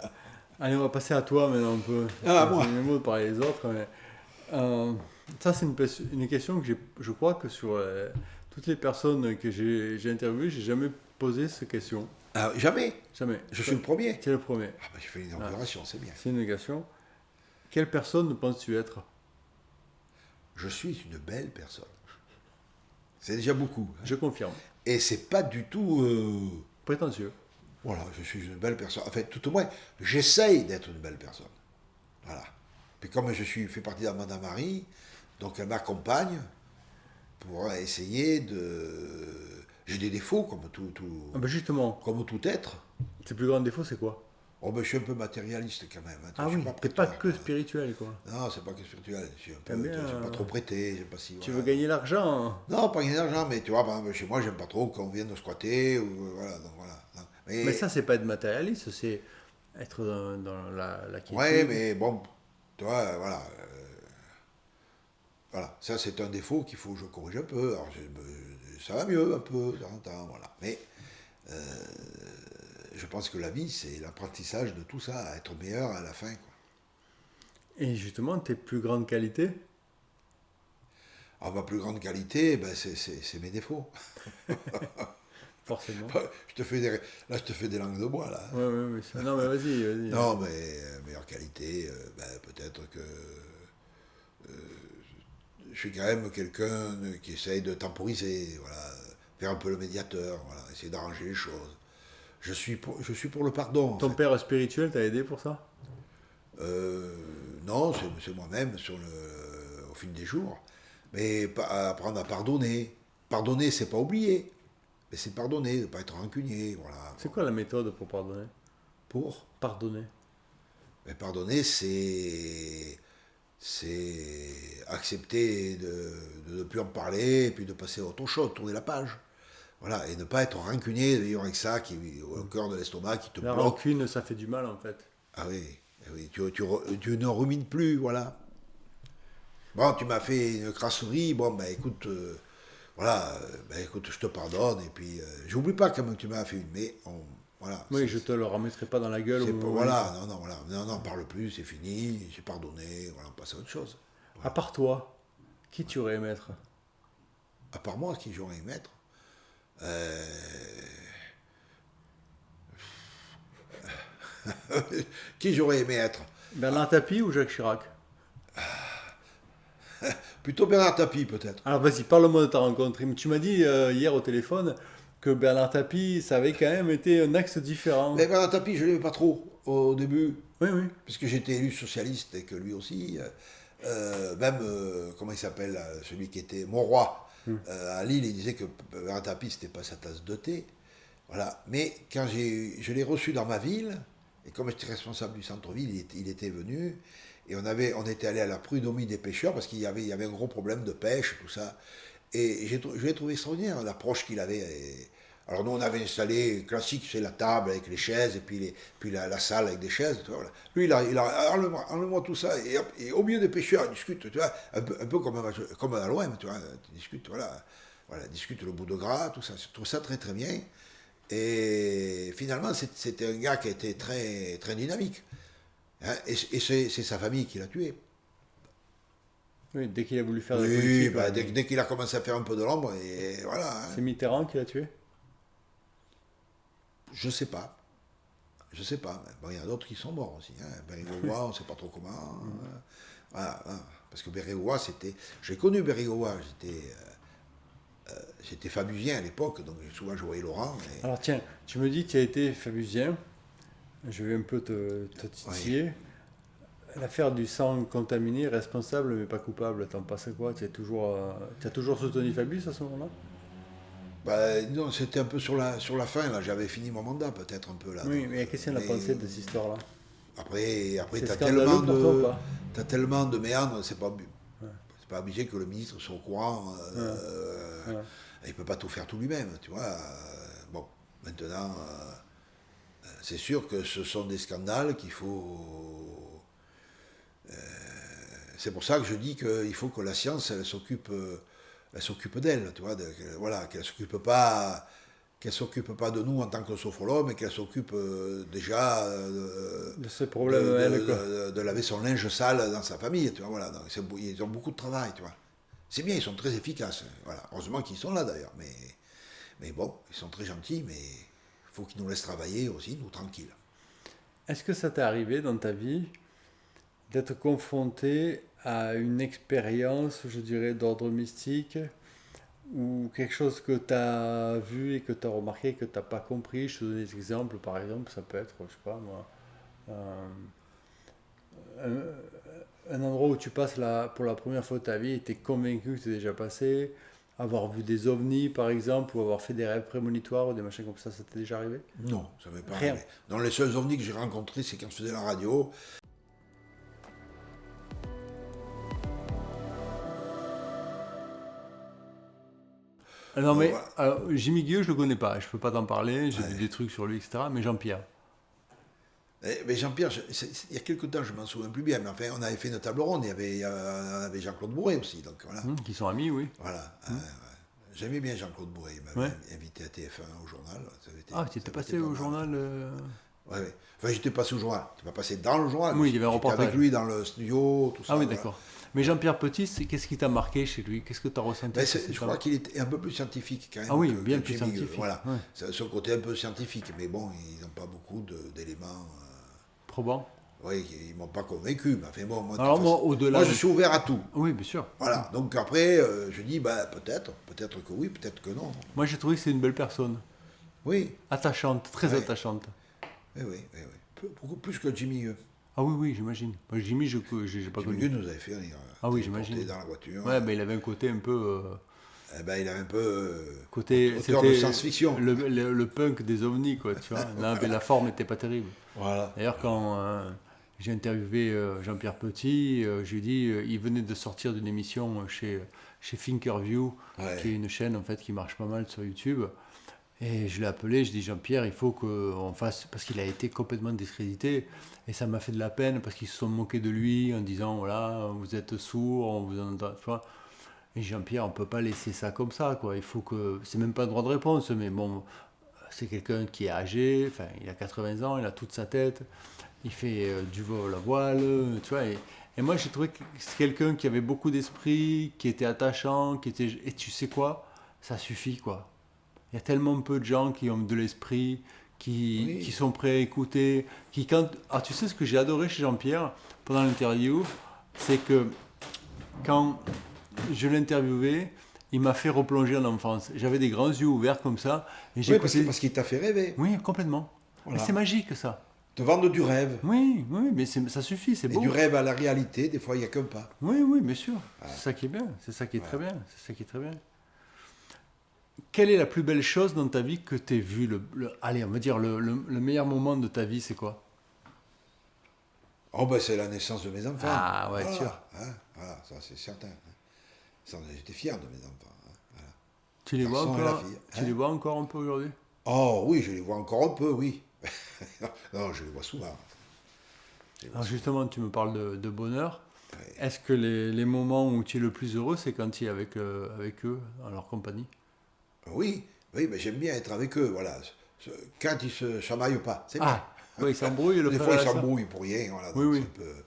Allez, on va passer à toi maintenant un peu. Ah, moi. C'est le mot de parler des autres. Mais, ça, c'est une question que je crois que sur toutes les personnes que j'ai interviewées, j'ai jamais posé cette question. Ah, jamais. Jamais. Je suis le premier. Tu es le premier. Ah, ben, je fais une inauguration, c'est bien. C'est une négation. Quelle personne penses-tu être? Je suis une belle personne. C'est déjà beaucoup. Hein. Je confirme. Et c'est pas du tout. Prétentieux. Voilà, je suis une belle personne. En fait, tout au moins, j'essaye d'être une belle personne. Voilà. Puis comme fais partie d'Amanda Marie, donc elle m'accompagne pour essayer de. J'ai des défauts comme Ah ben justement, comme tout être. tes plus grands défauts, c'est quoi? Oh ben, je suis un peu matérialiste quand même. Hein. Ah Je suis oui, t'es pas prêteur, que quoi. spirituel, quoi. Non, c'est pas que spirituel. Je suis un peu. T'aimes bien, J'aime pas trop prêter. J'aime pas si. Tu Voilà. veux gagner l'argent? Non, pas gagner d'argent, mais tu vois, par exemple, chez moi, j'aime pas trop qu'on vienne squatter. Ou, voilà, donc voilà. Non. Mais ça, c'est pas être matérialiste, c'est être dans la quiétude. Ouais, mais bon, tu vois, voilà. Voilà, ça c'est un défaut qu'il faut que je corrige un peu. Alors, ça va mieux un peu, de temps en temps, voilà. Mais je pense que la vie, c'est l'apprentissage de tout ça, à être meilleur à la fin, quoi. Et justement, tes plus grandes qualités? Alors, ma plus grande qualité, ben, c'est mes défauts. Forcément. Là, je te fais des langues de bois, là. Ouais, non, mais vas-y. Non, mais meilleure qualité, ben, peut-être que je suis quand même quelqu'un qui essaye de temporiser, voilà, faire un peu le médiateur, voilà, essayer d'arranger les choses. Je suis pour le pardon. En Ton fait. père spirituel t'a aidé pour ça? Non, c'est moi-même au fil des jours. Mais apprendre à pardonner. Pardonner, c'est pas oublier. Mais c'est pardonner, ne pas être rancunier. Voilà. C'est quoi la méthode pour pardonner? Pour Pardonner. Mais pardonner, c'est accepter de ne plus en parler et puis de passer à autre chose, tourner la page. Voilà, et ne pas être rancunier, de vivre avec ça qui au cœur de l'estomac qui te La bloque. rancune, ça fait du mal en fait. Ah oui, tu ne rumines plus, voilà. Bon, tu m'as fait une crasserie, bon, ben écoute, voilà, ben écoute, je te pardonne, et puis, j'oublie pas quand même que tu m'as fait une, mais voilà. Oui, je te le remettrai pas dans la gueule. Voilà, non, parle plus, c'est fini, j'ai pardonné, voilà, on passe à autre chose. Voilà. À part toi, qui tu aurais aimé être? À part moi, qui j'aurais aimé être qui j'aurais aimé être Bernard Tapie ou Jacques Chirac? Plutôt Bernard Tapie, peut-être. Alors vas-y, parle-moi de ta rencontre. Tu m'as dit hier au téléphone que Bernard Tapie, ça avait quand même été un axe différent. Mais Bernard Tapie, je ne l'aimais pas trop au début. Oui. Puisque j'étais élu socialiste et que lui aussi, comment il s'appelle, celui qui était Monroy, à Lille, il disait que Bernard Tapie, c'était pas sa tasse de thé. Voilà. Mais quand je l'ai reçu dans ma ville, et comme j'étais responsable du centre-ville, il était venu, et on était allé à la prud'homie des pêcheurs, parce qu'il y avait un gros problème de pêche, tout ça. Et je l'ai trouvé extraordinaire, l'approche qu'il avait. Alors nous, on avait installé, classique, c'est la table avec les chaises, et puis la salle avec des chaises, tu vois, voilà. Lui, enlève-moi tout ça, et au milieu des pêcheurs, ils discutent, tu vois, un peu comme à l'OM, tu vois, ils discutent, voilà, ils discutent le bout de gras, tout ça, je trouve ça très très bien. Et finalement, c'était un gars qui était très, très dynamique. Hein, et c'est sa famille qui l'a tué. Oui, dès qu'il a voulu faire de la Oui, politique, bah, dès qu'il a commencé à faire un peu de l'ombre, et voilà. Hein. c'est Mitterrand qui l'a tué. Je sais pas. Je sais pas. Bon, il y en a d'autres qui sont morts aussi. Hein. Bérégovoy, on ne sait pas trop comment. Hein. Voilà, hein. Parce que Bérégovoy, c'était. J'ai connu Bérégovoy, j'étais fabusien à l'époque, donc souvent je voyais Laurent. Et... Alors tiens, tu me dis que tu as été fabusien. Je vais un peu te titiller. Oui. L'affaire du sang contaminé, responsable mais pas coupable, t'en passes quoi? Tu as toujours soutenu Fabius à ce moment-là? Bah, non, c'était un peu sur la fin, là. J'avais fini mon mandat, peut-être un peu là. Oui, mais qu'est-ce qu'on a pensé de cette histoire-là? Après t'as tellement de méandres, c'est pas obligé que le ministre soit au courant. Il peut pas tout faire tout lui-même, tu vois. Bon, maintenant, c'est sûr que ce sont des scandales qu'il faut. C'est pour ça que je dis qu'il faut que la science, elle s'occupe d'elle, tu vois, voilà, qu'elle s'occupe pas de nous en tant que sophrologue, mais qu'elle s'occupe déjà de ces problèmes de laver son linge sale dans sa famille, tu vois, voilà. Donc, ils ont beaucoup de travail, tu vois. C'est bien, ils sont très efficaces, voilà. Heureusement qu'ils sont là d'ailleurs, mais bon, ils sont très gentils, mais il faut qu'ils nous laissent travailler aussi, nous, tranquilles. Est-ce que ça t'est arrivé dans ta vie d'être confronté à une expérience, je dirais, d'ordre mystique, ou quelque chose que tu as vu et que tu as remarqué, que tu n'as pas compris? Je te donne des exemples, par exemple, ça peut être, je sais pas moi, un endroit où tu passes pour la première fois de ta vie et tu es convaincu que tu es déjà passé, avoir vu des ovnis, par exemple, ou avoir fait des rêves prémonitoires ou des machins comme ça t'est déjà arrivé? Non, ça m'est pas arrivé. Dans les seuls ovnis que j'ai rencontrés, c'est quand je faisais la radio. Non mais alors, Jimmy Guilleux, je le connais pas, je peux pas t'en parler, j'ai vu des trucs sur lui, etc. Mais Jean-Pierre. Mais Jean-Pierre, il y a quelques temps, je m'en souviens plus bien, mais enfin, on avait fait une table ronde, il y avait Jean-Claude Bourret aussi, donc voilà. Qui sont amis, oui. Voilà. J'aimais bien Jean-Claude Bourret, il m'avait invité à TF1 au journal. Tu étais passé au journal Oui. Enfin, j'étais passé au journal. Tu m'as passé dans le journal. Oui, il y avait un reportage. Avec lui dans le studio, tout ça. Ah oui, d'accord. Mais Jean-Pierre Petit, qu'est-ce qui t'a marqué chez lui? Qu'est-ce que tu as ressenti? Je crois qu'il est un peu plus scientifique quand même. Ah oui, bien plus scientifique. Voilà. Ouais. C'est son côté un peu scientifique, mais bon, ils n'ont pas beaucoup d'éléments. Probants. Oui, ils ne m'ont pas convaincu. Mais enfin, bon, moi, je suis ouvert à tout. Oui, bien sûr. Voilà. Donc après, je dis, peut-être que oui, peut-être que non. Moi, j'ai trouvé que c'est une belle personne. Oui. Attachante, très attachante. Oui. Beaucoup plus que Jimmy Gueux. Ah oui, j'imagine. Moi, Jimmy, j'ai pas connu. Jimmy Gueux nous avait fait rire. Ah oui, j'imagine. Dans la voiture. Ouais, mais il avait un côté un peu... il avait un peu... côté auteur de science-fiction. Le punk des ovnis, quoi, tu vois. Non, mais la forme n'était pas terrible. Voilà. D'ailleurs, quand j'ai interviewé Jean-Pierre Petit, je lui ai dit, il venait de sortir d'une émission chez Thinkerview, qui est une chaîne, en fait, qui marche pas mal sur YouTube. Et je l'ai appelé, je dis Jean-Pierre, il faut qu'on fasse, parce qu'il a été complètement discrédité, et ça m'a fait de la peine, parce qu'ils se sont moqués de lui en disant, voilà, vous êtes sourd, on vous entend, tu vois. Et Jean-Pierre, on ne peut pas laisser ça comme ça, quoi. Il faut que, c'est même pas un droit de réponse, mais bon, c'est quelqu'un qui est âgé, enfin, il a 80 ans, il a toute sa tête, il fait du vol à voile, tu vois, et moi j'ai trouvé que c'est quelqu'un qui avait beaucoup d'esprit, qui était attachant, et tu sais quoi, ça suffit, quoi. Il y a tellement peu de gens qui ont de l'esprit, qui sont prêts à écouter, Ah, tu sais ce que j'ai adoré chez Jean-Pierre pendant l'interview, c'est que quand je l'interviewais, il m'a fait replonger en enfance. J'avais des grands yeux ouverts comme ça. Et parce qu'il t'a fait rêver. Oui, complètement. Voilà. Mais c'est magique, ça. Te vendre du rêve. Oui, mais ça suffit, c'est beau. Et du rêve à la réalité, des fois, il n'y a qu'un pas. Oui, bien sûr. C'est ça qui est bien. C'est ça qui est très bien. C'est ça qui est très bien. Quelle est la plus belle chose dans ta vie que tu aies vue? Allez, on va dire le meilleur moment de ta vie, c'est quoi? Oh, c'est la naissance de mes enfants. Ah, ouais, sûr. Voilà, ça c'est certain. J'étais fier de mes enfants. Voilà. Tu les vois encore? Tu les vois encore un peu aujourd'hui? Oh oui, je les vois encore un peu, oui. Non, je les vois souvent. Je les vois Alors souvent. justement, tu me parles de bonheur. Ouais. Est-ce que les moments où tu es le plus heureux, c'est quand tu es avec eux, en leur compagnie? Oui, oui, mais j'aime bien être avec eux, voilà. Quand ils se chamaillent pas, c'est bien. Ah, quoi, ils s'embrouillent le Des frère fois, et ils la sœur? s'embrouillent pour rien, voilà, Oui, donc c'est oui. un peu.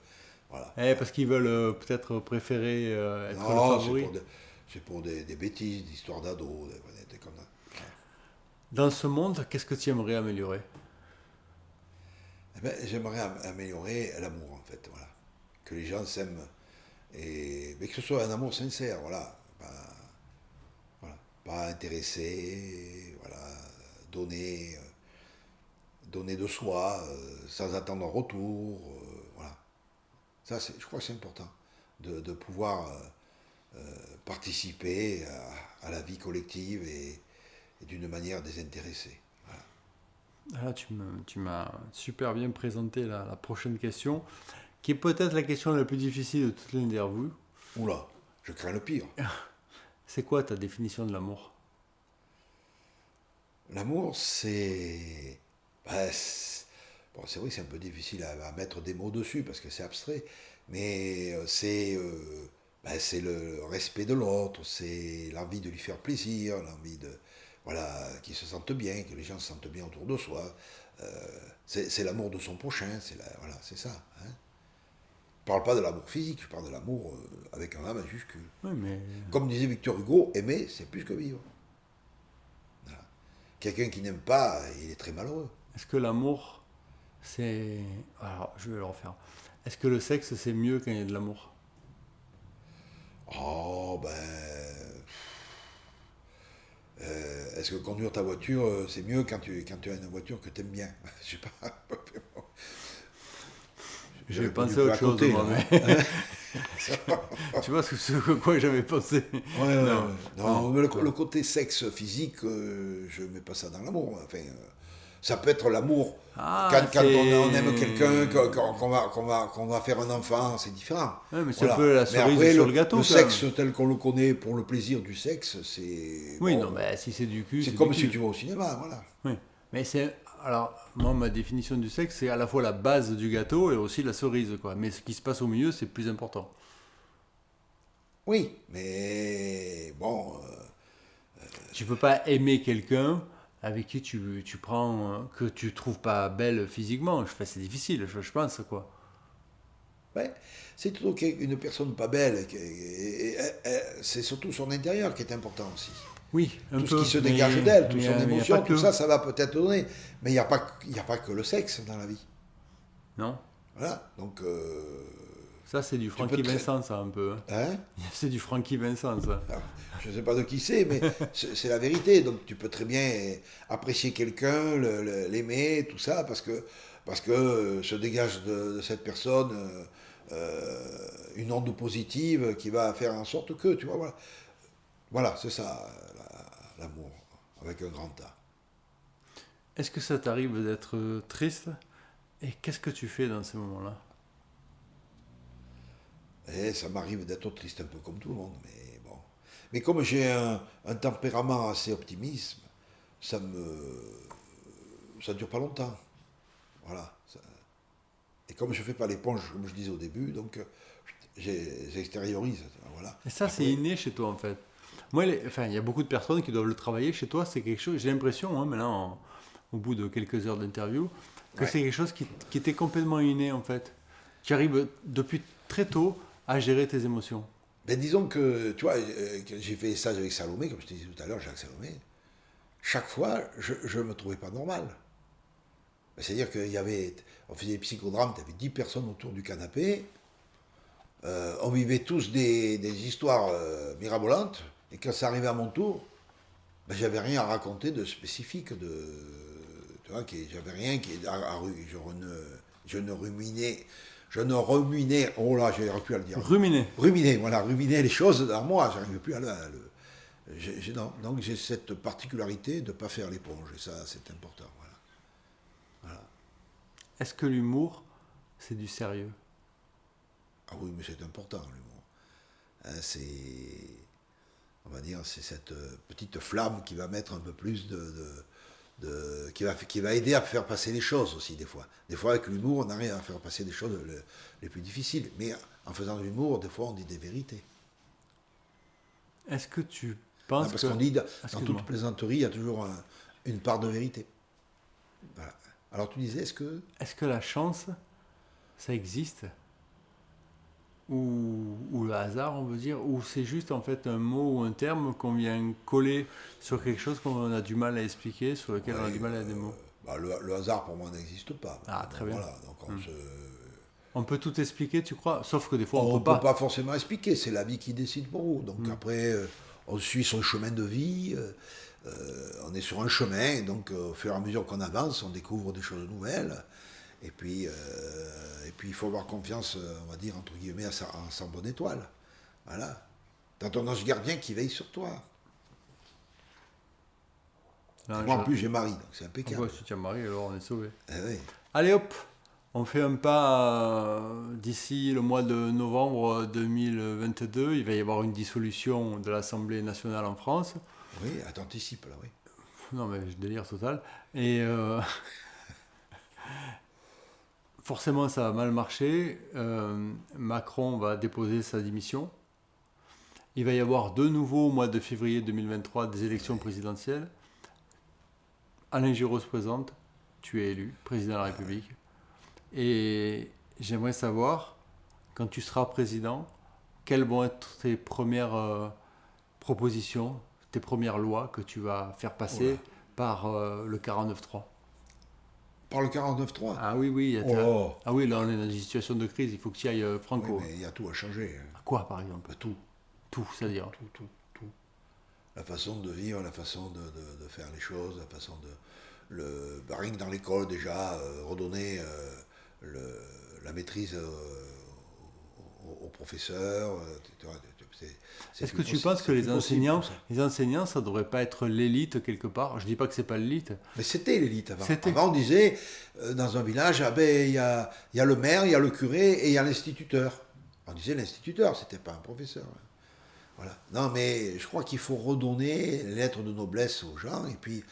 Voilà. Parce qu'ils veulent peut-être préférer être le Non, favori. c'est pour des bêtises, d'histoires d'ados, des comme ça. Voilà. Dans ce monde, qu'est-ce que tu aimerais améliorer? Eh ben, j'aimerais améliorer l'amour, en fait, voilà. Que les gens s'aiment, mais que ce soit un amour sincère, voilà. Voilà. Pas intéressé, voilà. Donner, donner de soi, sans attendre un retour, voilà. Ça, je crois que c'est important, de pouvoir participer à la vie collective et d'une manière désintéressée. Voilà. Là, tu m'as super bien présenté la prochaine question, qui est peut-être la question la plus difficile de toutes les interviews. Oula, je crains le pire. C'est quoi ta définition de l'amour? L'amour, c'est. Ben, bon, c'est vrai que c'est un peu difficile à mettre des mots dessus parce que c'est abstrait, mais c'est le respect de l'autre, c'est l'envie de lui faire plaisir, l'envie de. Voilà, qu'il se sente bien, que les gens se sentent bien autour de soi. C'est l'amour de son prochain, voilà, c'est ça. Hein. Je parle pas de l'amour physique, je parle de l'amour avec un A majuscule. Oui, mais Comme disait Victor Hugo, aimer, c'est plus que vivre. Voilà. Quelqu'un qui n'aime pas, il est très malheureux. est-ce que l'amour, c'est... Alors, je vais le refaire. Est-ce que le sexe, c'est mieux quand il y a de l'amour? Oh, ben. Est-ce que conduire ta voiture, c'est mieux quand tu as une voiture que tu aimes bien? Je sais pas. J'ai J'ai répondu pensé un à peu autre à chose, côté, moi, là. mais... Tu vois ce que quoi j'avais pensé? Ouais, ouais, ouais. Non, non, Non, mais le non. côté sexe physique, je mets pas ça dans l'amour. Enfin, ça peut être l'amour. Ah, Quand on aime c'est... quelqu'un, qu'on va faire un enfant, c'est différent. Ouais, mais c'est un Voilà. peu la Mais cerise après, sur le le gâteau, quand même. sexe tel qu'on le connaît pour le plaisir du sexe, c'est. Oui, Bon, non, mais si c'est du cul, c'est c'est du comme si cul. tu vas au cinéma, voilà. Oui. Mais c'est... Alors, moi, ma définition du sexe, c'est à la fois la base du gâteau et aussi la cerise, quoi. Mais ce qui se passe au milieu, c'est plus important. Oui, mais bon, Tu peux pas aimer quelqu'un avec qui tu prends... que tu trouves pas belle physiquement. Enfin, c'est difficile, je pense, quoi. ouais, c'est toujours une personne pas belle, c'est surtout son intérieur qui est important aussi. Oui, un Tout ce qui peu, se dégage d'elle, toute son mais y a pas émotion, tout que. ça, ça va peut-être donner. Mais il y a pas que le sexe dans la vie. Non? Voilà, donc Ça, c'est du tu peux Francky Vincent, ça, un peu. Hein. C'est du Francky Vincent, ça. Alors, je ne sais pas de qui c'est, mais c'est la vérité. Donc tu peux très bien apprécier quelqu'un, l'aimer, tout ça, parce que se dégage de cette personne une onde positive qui va faire en sorte que, tu vois, voilà. Voilà, c'est ça, l'amour, avec un grand A. Est-ce que ça t'arrive d'être triste? Et qu'est-ce que tu fais dans ces moments-là? Et ça m'arrive d'être triste un peu comme tout le monde, mais bon. Mais comme j'ai un tempérament assez optimiste, ça me, ça dure pas longtemps. Voilà. Et comme je fais pas l'éponge, comme je disais au début, donc j'extériorise. Voilà. Et ça, c'est Après, inné chez toi, en fait. Moi, enfin, il y a beaucoup de personnes qui doivent le travailler. Chez toi, c'est quelque chose, j'ai l'impression, hein, maintenant, au bout de quelques heures d'interview, que ouais. c'est quelque chose qui était complètement inné, en fait. Tu arrives depuis très tôt à gérer tes émotions. Ben disons que, tu vois, que j'ai fait ça avec Salomé, comme je te disais tout à l'heure, Jacques Salomé. Chaque fois, je me trouvais pas normal. C'est-à-dire qu'il y avait, on faisait des psychodrames, tu avais 10 personnes autour du canapé, on vivait tous des histoires mirabolantes, et quand ça arrivait à mon tour, ben, j'avais rien à raconter de spécifique, tu vois, j'avais rien qui je ne ruminais, oh là, j'aurais pu à le dire. Ruminer. Ruminer les choses dans moi, j'arrivais plus à non, donc j'ai cette particularité de ne pas faire l'éponge, et ça c'est important, voilà. Voilà. Est-ce que l'humour, c'est du sérieux? Ah oui, mais c'est important l'humour. Hein, on va dire, c'est cette petite flamme qui va mettre un peu plus qui va aider à faire passer les choses aussi, des fois. Des fois, avec l'humour, on arrive à faire passer des choses les plus difficiles. Mais en faisant de l'humour, des fois, on dit des vérités. Est-ce que tu Non, penses parce que... qu'on dit, dans Excuse-moi. toute plaisanterie, il y a toujours une part de vérité. Voilà. Alors tu disais, Est-ce que la chance, ça existe ou le hasard, on veut dire, ou c'est juste en fait un mot ou un terme qu'on vient coller sur quelque chose qu'on a du mal à expliquer, sur lequel on a du mal à des mots. le hasard pour moi n'existe pas. Ah, très bien. Voilà, donc On peut tout expliquer, tu crois? Sauf que des fois, on on ne peut peut pas. pas forcément expliquer, c'est la vie qui décide pour vous. Donc après, on suit son chemin de vie, on est sur un chemin, et donc au fur et à mesure qu'on avance, on découvre des choses nouvelles. Et puis il faut avoir confiance, on va dire, entre guillemets, à sa bonne étoile. Voilà. Dans ton ange gardien qui veille sur toi. Moi, en plus, j'ai mari, donc c'est impeccable. Ouais, si tu as marié, alors on est sauvé. Eh oui. Allez hop, on fait un pas d'ici le mois de novembre 2022. Il va y avoir une dissolution de l'Assemblée nationale en France. Oui, t'anticipes là, oui. Non mais je délire total. Et forcément ça va mal marcher. Macron va déposer sa démission. Il va y avoir de nouveau au mois de février 2023 des élections présidentielles. Alain Giraud se présente. Tu es élu président de la République. Et j'aimerais savoir, quand tu seras président, quelles vont être tes premières propositions, tes premières lois que tu vas faire passer par le 49.3. Par le 49.3. Ah oui, oui. Oh. Ah oui, là on est dans une situation de crise, il faut que tu y ailles franco. Oui, mais il y a tout à changer. Quoi par exemple? Tout. Tout, c'est-à-dire Tout. La façon de vivre, la façon de faire les choses, la façon rien que dans l'école déjà, redonner la maîtrise aux professeurs. Est-ce que tu penses que les enseignants, ça ne devrait pas être l'élite quelque part? Je ne dis pas que c'est pas l'élite. Mais c'était l'élite avant. C'était. Avant, on disait, dans un village, il y a le maire, il y a le curé et il y a l'instituteur. On disait l'instituteur, c'était pas un professeur. Voilà. Non, mais je crois qu'il faut redonner les lettres de noblesse aux gens. Et puis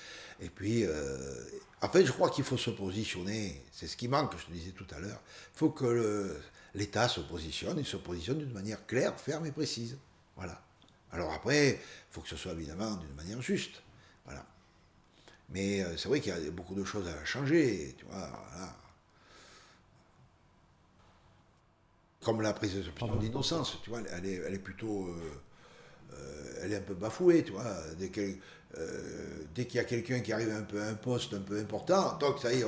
en fait, je crois qu'il faut se positionner. C'est ce qui manque, je te disais tout à l'heure. Il faut que l'État se positionne, et se positionne d'une manière claire, ferme et précise. Voilà. Alors après, il faut que ce soit évidemment d'une manière juste. Voilà. Mais c'est vrai qu'il y a beaucoup de choses à changer. Tu vois, voilà. Comme la présomption d'innocence, tu vois, elle est plutôt... elle est un peu bafouée, tu vois. Dès qu'il y a quelqu'un qui arrive un peu à un poste un peu important, donc ça y est,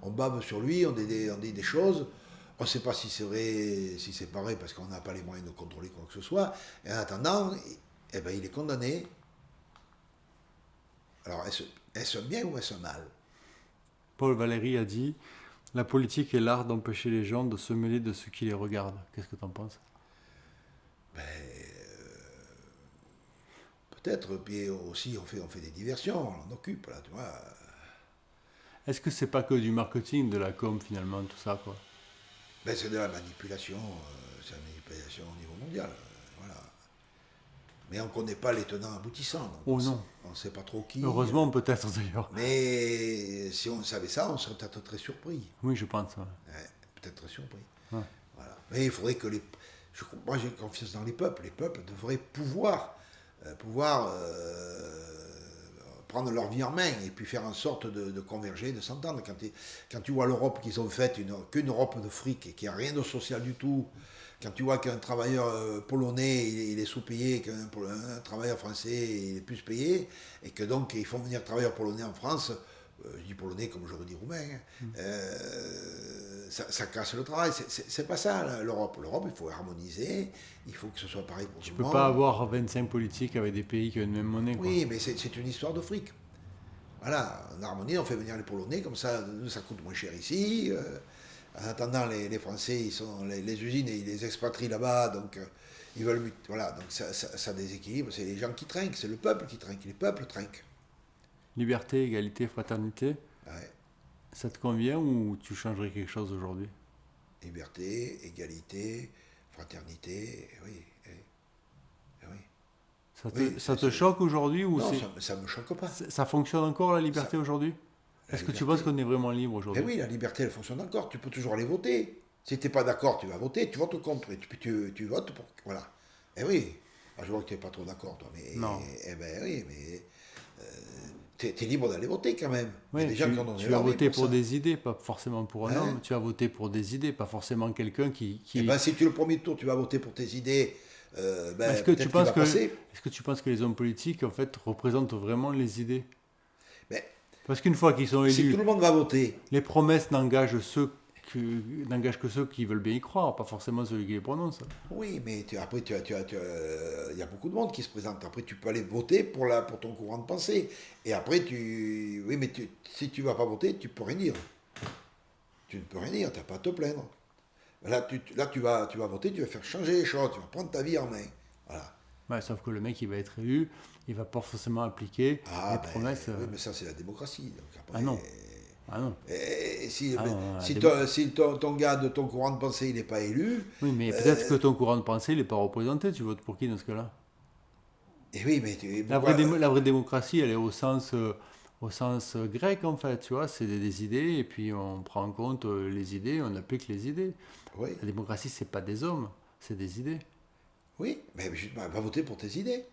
on bave sur lui, on dit des choses. On ne sait pas si c'est vrai, si c'est pas vrai, parce qu'on n'a pas les moyens de contrôler quoi que ce soit. Et en attendant, eh ben, il est condamné. Alors, est-ce un bien ou est-ce un mal? Paul Valéry a dit « La politique est l'art d'empêcher les gens de se mêler de ce qui les regarde ». Qu'est-ce que tu en penses? Peut-être, puis aussi on fait des diversions, on en occupe, là, tu vois. Est-ce que c'est pas que du marketing, de la com finalement, tout ça, quoi? C'est de la manipulation, c'est la manipulation au niveau mondial, voilà. Mais on ne connaît pas les tenants aboutissants. Donc non. On ne sait pas trop qui. Heureusement, peut-être d'ailleurs. Mais si on savait ça, on serait peut-être très surpris. Oui, je pense. Ouais. Ouais, peut-être très surpris. Ouais. Voilà. Mais il faudrait que moi j'ai confiance dans les peuples. Les peuples devraient pouvoir prendre leur vie en main et puis faire en sorte de converger, de s'entendre. Quand tu vois l'Europe qu'ils ont faite qu'une Europe de fric et qu'il n'y a rien de social du tout, quand tu vois qu'un travailleur polonais il est sous-payé, qu'un travailleur français il est plus payé, et que donc ils font venir travailleurs polonais en France, je dis polonais comme j'aurais dit roumain, ça casse le travail. C'est pas ça là, l'Europe. L'Europe, il faut harmoniser, il faut que ce soit pareil pour tout le monde. Tu peux pas avoir 25 politiques avec des pays qui ont une même monnaie. Quoi. Oui, mais c'est une histoire de fric. Voilà, en harmonie, on fait venir les Polonais, comme ça coûte moins cher ici. En attendant, les Français, les usines, ils les expatrient là-bas, donc ils veulent... Voilà, donc ça déséquilibre, c'est les gens qui trinquent, c'est le peuple qui trinque, les peuples trinquent. Liberté, égalité, fraternité, Ouais. ça te convient ou tu changerais quelque chose aujourd'hui? Liberté, égalité, fraternité, oui. Ça te choque aujourd'hui ou non, ça me choque pas. ça fonctionne encore la liberté aujourd'hui? Est-ce que tu penses qu'on est vraiment libre aujourd'hui? Oui, la liberté, elle fonctionne encore. Tu peux toujours aller voter. Si tu n'es pas d'accord, tu vas voter, tu votes contre. Et puis tu votes pour. Voilà. Eh oui. Ah, je vois que tu n'es pas trop d'accord, toi. Mais, Non. Eh ben oui, mais. Tu es libre d'aller voter quand même. Oui, tu vas voter pour des idées, pas forcément pour un homme. Tu vas voter pour des idées, pas forcément quelqu'un qui... Eh ben, si tu le premier tour, tu vas voter pour tes idées, est-ce que tu penses que les hommes politiques, en fait, représentent vraiment les idées? Mais parce qu'une fois qu'ils sont élus, si tout le monde va voter, les promesses n'engagent que ceux qui veulent bien y croire, pas forcément ceux qui les prononcent. Oui, mais après, il y a beaucoup de monde qui se présente. Après, tu peux aller voter pour ton courant de pensée. Et après, oui, mais si tu ne vas pas voter, tu ne peux rien dire. Tu ne peux rien dire, tu n'as pas à te plaindre. Là, tu vas voter, tu vas faire changer les choses, tu vas prendre ta vie en main. Voilà. Ouais, sauf que le mec, il va être élu, il va pas forcément appliquer les promesses. Oui, mais ça, c'est la démocratie. Donc après, ah non. Ah non. Et si ton gars de ton courant de pensée, il n'est pas élu... Oui, mais peut-être que ton courant de pensée, il n'est pas représenté. Tu votes pour qui dans ce cas-là? Et oui, mais... La vraie démocratie, elle est au sens grec, en fait. Tu vois, c'est des idées, et puis on prend en compte les idées, on applique les idées. Oui. La démocratie, c'est pas des hommes, c'est des idées. Oui, mais justement, va voter pour tes idées.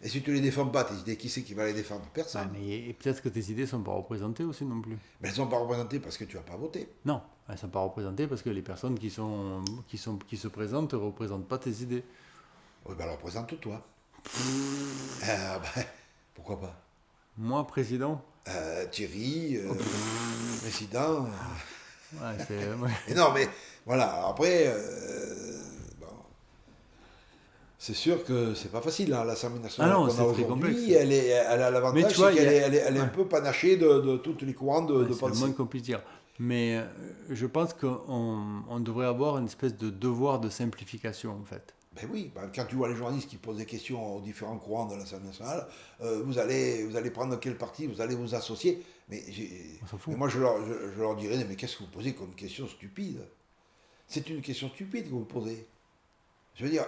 Et si tu ne les défends pas, tes idées, qui c'est qui va les défendre? Personne. Mais peut-être que tes idées ne sont pas représentées aussi non plus. Mais elles ne sont pas représentées parce que tu n'as pas voté. Non, elles ne sont pas représentées parce que les personnes qui se présentent ne représentent pas tes idées. Oui, ben alors présente-toi. Pourquoi pas? Moi, président. Thierry, président. Ouais. Et non, mais voilà, après... C'est sûr que c'est pas facile, hein, l'Assemblée nationale qu'on a aujourd'hui. Elle a l'avantage qu'elle est un peu panachée de tous les courants de pensée. C'est le moins qu'on puisse dire. Mais je pense qu'on devrait avoir une espèce de devoir de simplification, en fait. Ben oui, quand tu vois les journalistes qui posent des questions aux différents courants de l'Assemblée nationale, vous allez prendre quel parti, vous allez vous associer. Mais moi, je leur dirais, mais qu'est-ce que vous posez comme question stupide? C'est une question stupide que vous posez. Je veux dire...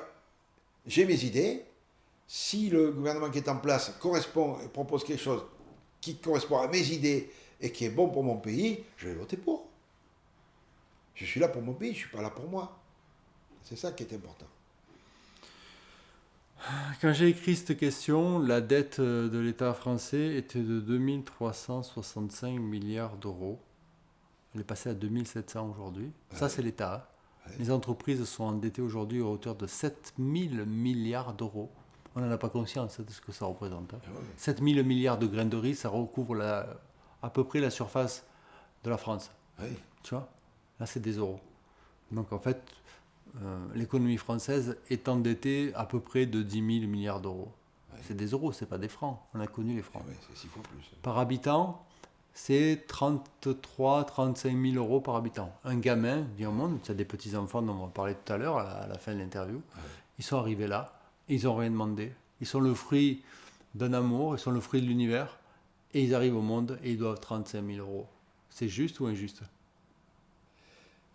J'ai mes idées. Si le gouvernement qui est en place propose quelque chose qui correspond à mes idées et qui est bon pour mon pays, je vais voter pour. Je suis là pour mon pays, je ne suis pas là pour moi. C'est ça qui est important. Quand j'ai écrit cette question, la dette de l'État français était de 2365 milliards d'euros. Elle est passée à 2700 aujourd'hui. Ça, c'est l'État. Les entreprises sont endettées aujourd'hui à hauteur de 7000 milliards d'euros. On n'en a pas conscience de ce que ça représente. 7000 milliards de grains de riz, ça recouvre à peu près la surface de la France. Tu vois? Là, c'est des euros. Donc, en fait, l'économie française est endettée à peu près de 10 000 milliards d'euros. C'est des euros, c'est pas des francs. On a connu les francs. C'est 6 fois plus. Par habitant, c'est 33-35 000 euros par habitant. Un gamin vient au monde, tu as des petits-enfants dont on va parler tout à l'heure, à la fin de l'interview. Ils sont arrivés là, ils n'ont rien demandé. Ils sont le fruit d'un amour, ils sont le fruit de l'univers, et ils arrivent au monde et ils doivent 35 000 euros. C'est juste ou injuste?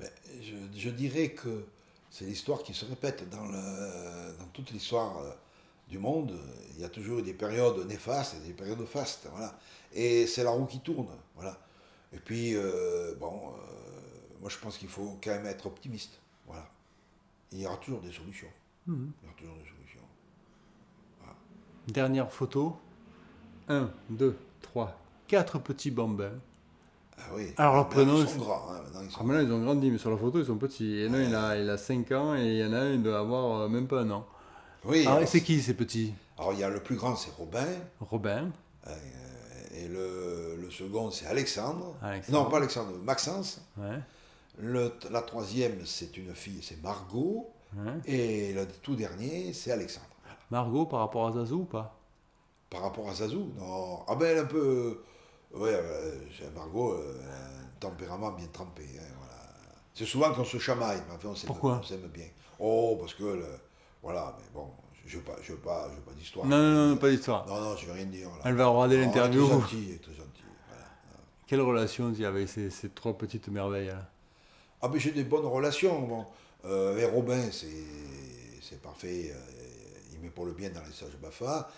Je dirais que c'est l'histoire qui se répète dans toute l'histoire du monde. Il y a toujours eu des périodes néfastes et des périodes fastes. Voilà. Et c'est la roue qui tourne. Voilà. Et puis, moi je pense qu'il faut quand même être optimiste. Voilà. Il y aura toujours des solutions. Il y aura toujours des solutions. Voilà. Dernière photo. 1, 2, 3, 4 petits bambins. Ah oui. Alors, ils sont grands. Hein. Maintenant, ils ont grandi, mais sur la photo, ils sont petits. Et là, il a 5 ans et il y en a un, il doit avoir même pas un an. Oui. Alors, c'est qui ces petits? Alors, il y a le plus grand, c'est Robin. Et le second, c'est Alexandre. Non, pas Alexandre, Maxence. Ouais. La troisième, c'est une fille, c'est Margot. Ouais. Et le tout dernier, c'est Alexandre. Margot par rapport à Zazou ou pas? Par rapport à Zazou? Non. Ah ben, elle est un peu... Ouais, Margot, un tempérament bien trempé. Hein, voilà. C'est souvent qu'on se chamaille, mais enfin, Pourquoi? On s'aime bien. Oh, parce que... Voilà, mais bon... Je veux pas d'histoire. Non, pas d'histoire. Non, je veux rien dire. Là. Elle va regarder l'interview. Elle est très gentille. Voilà. Quelle relation il y avait ces trois petites merveilles là? Ah, mais j'ai des bonnes relations. Bon. Avec Robin, c'est parfait. Il il m'épaule bien dans les stages BAFA.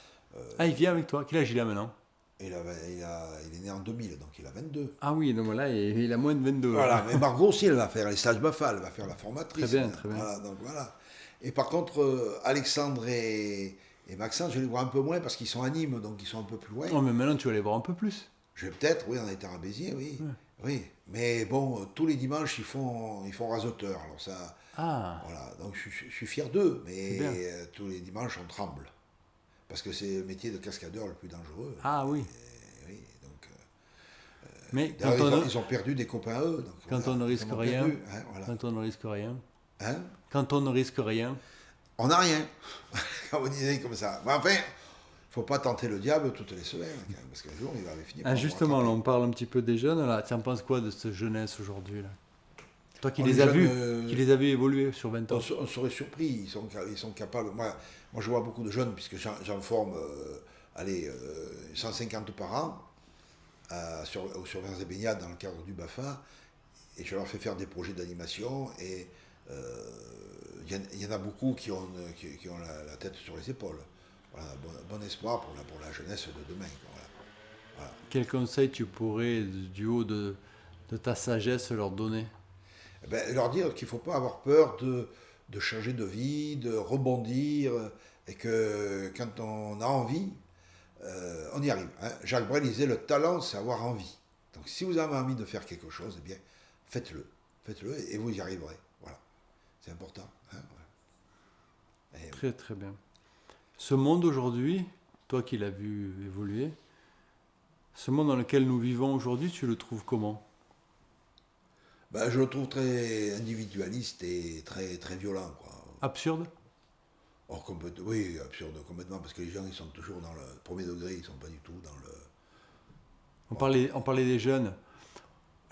Ah, il vient avec toi. Quel âge il a maintenant? Il est né en 2000, donc il a 22. Ah oui, donc là, il a moins de 22. Voilà, mais Margot aussi, elle va faire les stages BAFA, elle va faire la formatrice. Très bien, très bien. Voilà, donc voilà. Et par contre, Alexandre et Maxence, je les vois un peu moins parce qu'ils sont à Nîmes, donc ils sont un peu plus loin. Oh, mais maintenant, tu vas les voir un peu plus. Je vais peut-être, oui, on a été à Béziers, oui. Ouais. Oui, mais bon, tous les dimanches, ils font raseteur. Alors ça, Ah, voilà, donc je suis fier d'eux, C'est mais bien. tous les dimanches, on tremble. Parce que c'est le métier de cascadeur le plus dangereux. ah oui. Et oui, donc, Mais d'ailleurs, ils ont perdu des copains à eux. Donc, quand voilà, on ne ils risque en ont rien, perdu, hein, voilà. quand on ne risque rien, Hein, quand on ne risque rien, on n'a rien. Quand on disait comme ça. Mais enfin, il ne faut pas tenter le diable toutes les semaines, quand même, parce qu'un jour, il va finir par ah, nous justement, là, rattraper. on parle un petit peu des jeunes, là. Tu en penses quoi de cette jeunesse aujourd'hui, là? Toi qui Oh, les les as jeunes, vus, qui les as vus évoluer sur 20 ans. On serait surpris, ils sont capables. Moi, je vois beaucoup de jeunes, puisque j'en forme 150 par an aux surveillants et baignades dans le cadre du BAFA, et je leur fais faire des projets d'animation, et il y en a beaucoup qui ont la tête sur les épaules. Voilà, bon espoir pour la jeunesse de demain. Quoi, voilà. Quel conseil tu pourrais, du haut de ta sagesse, leur donner? Eh ben, leur dire qu'il ne faut pas avoir peur de changer de vie, de rebondir, et que quand on a envie, on y arrive. Hein. Jacques Brel disait, le talent, c'est avoir envie. Donc si vous avez envie de faire quelque chose, eh bien, faites-le. Faites-le et vous y arriverez. Voilà. C'est important. Hein, ouais. Très très bien. Ce monde aujourd'hui, toi qui l'as vu évoluer, ce monde dans lequel nous vivons aujourd'hui, tu le trouves comment? Ben, je le trouve très individualiste et très, très violent. Quoi. Absurde? Or, oui, absurde complètement, parce que les gens, ils sont toujours dans le premier degré, ils ne sont pas du tout dans le... On parlait des jeunes,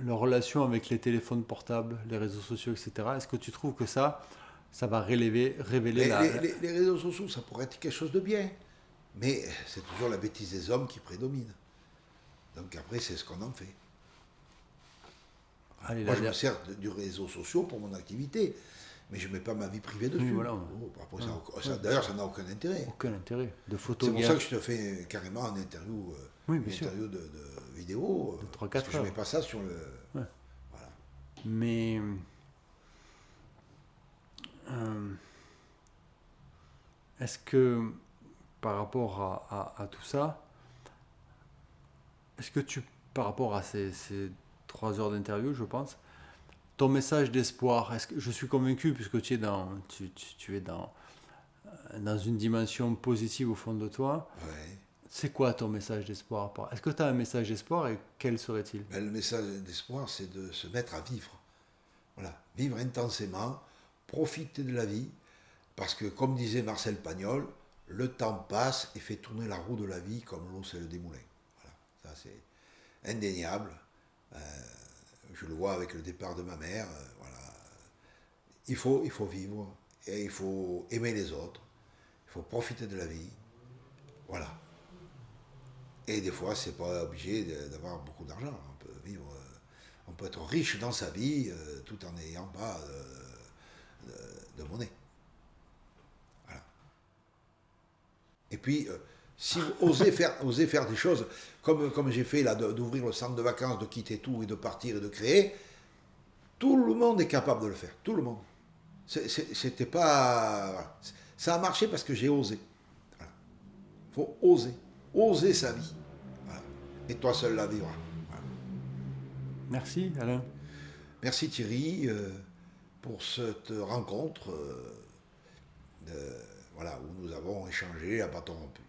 leur relation avec les téléphones portables, les réseaux sociaux, etc. Est-ce que tu trouves que ça va révéler Les réseaux sociaux, ça pourrait être quelque chose de bien, mais c'est toujours la bêtise des hommes qui prédomine. Donc après, c'est ce qu'on en fait. Allez, Moi, je me sers du réseau social pour mon activité, mais je ne mets pas ma vie privée dessus. Oui, voilà. Après, d'ailleurs, ça n'a aucun intérêt. Aucun intérêt. De C'est photos pour ça que je te fais carrément une interview, oui, bien sûr. de vidéo, De 3-4 parce que je ne heures. mets pas ça sur le... Ouais. Voilà. Mais est-ce que par rapport à tout ça, est-ce que par rapport à ces 3 heures d'interview, je pense, ton message d'espoir, je suis convaincu, puisque tu es dans une dimension positive au fond de toi, Ouais. c'est quoi ton message d'espoir? Est-ce que tu as un message d'espoir et quel serait-il? Ben, le message d'espoir, c'est de se mettre à vivre. Voilà. Vivre intensément, profiter de la vie, parce que, comme disait Marcel Pagnol, le temps passe et fait tourner la roue de la vie comme l'eau c'est le démoulin. Voilà. Ça, c'est indéniable. Je le vois avec le départ de ma mère. Voilà. Il faut vivre et il faut aimer les autres. Il faut profiter de la vie. Voilà. Et des fois, c'est pas obligé d'avoir beaucoup d'argent. On peut vivre, on peut être riche dans sa vie tout en n'ayant pas de monnaie. Voilà. Et puis, si vous osez faire des choses, comme j'ai fait là, d'ouvrir le centre de vacances, de quitter tout et de partir et de créer, tout le monde est capable de le faire. Tout le monde. C'était pas... Voilà. Ça a marché parce que j'ai osé. Voilà. Faut oser. Oser sa vie. Voilà. Et toi seul la vivras. Voilà. Merci Alain. Merci Thierry pour cette rencontre voilà, où nous avons échangé à bâton rompu.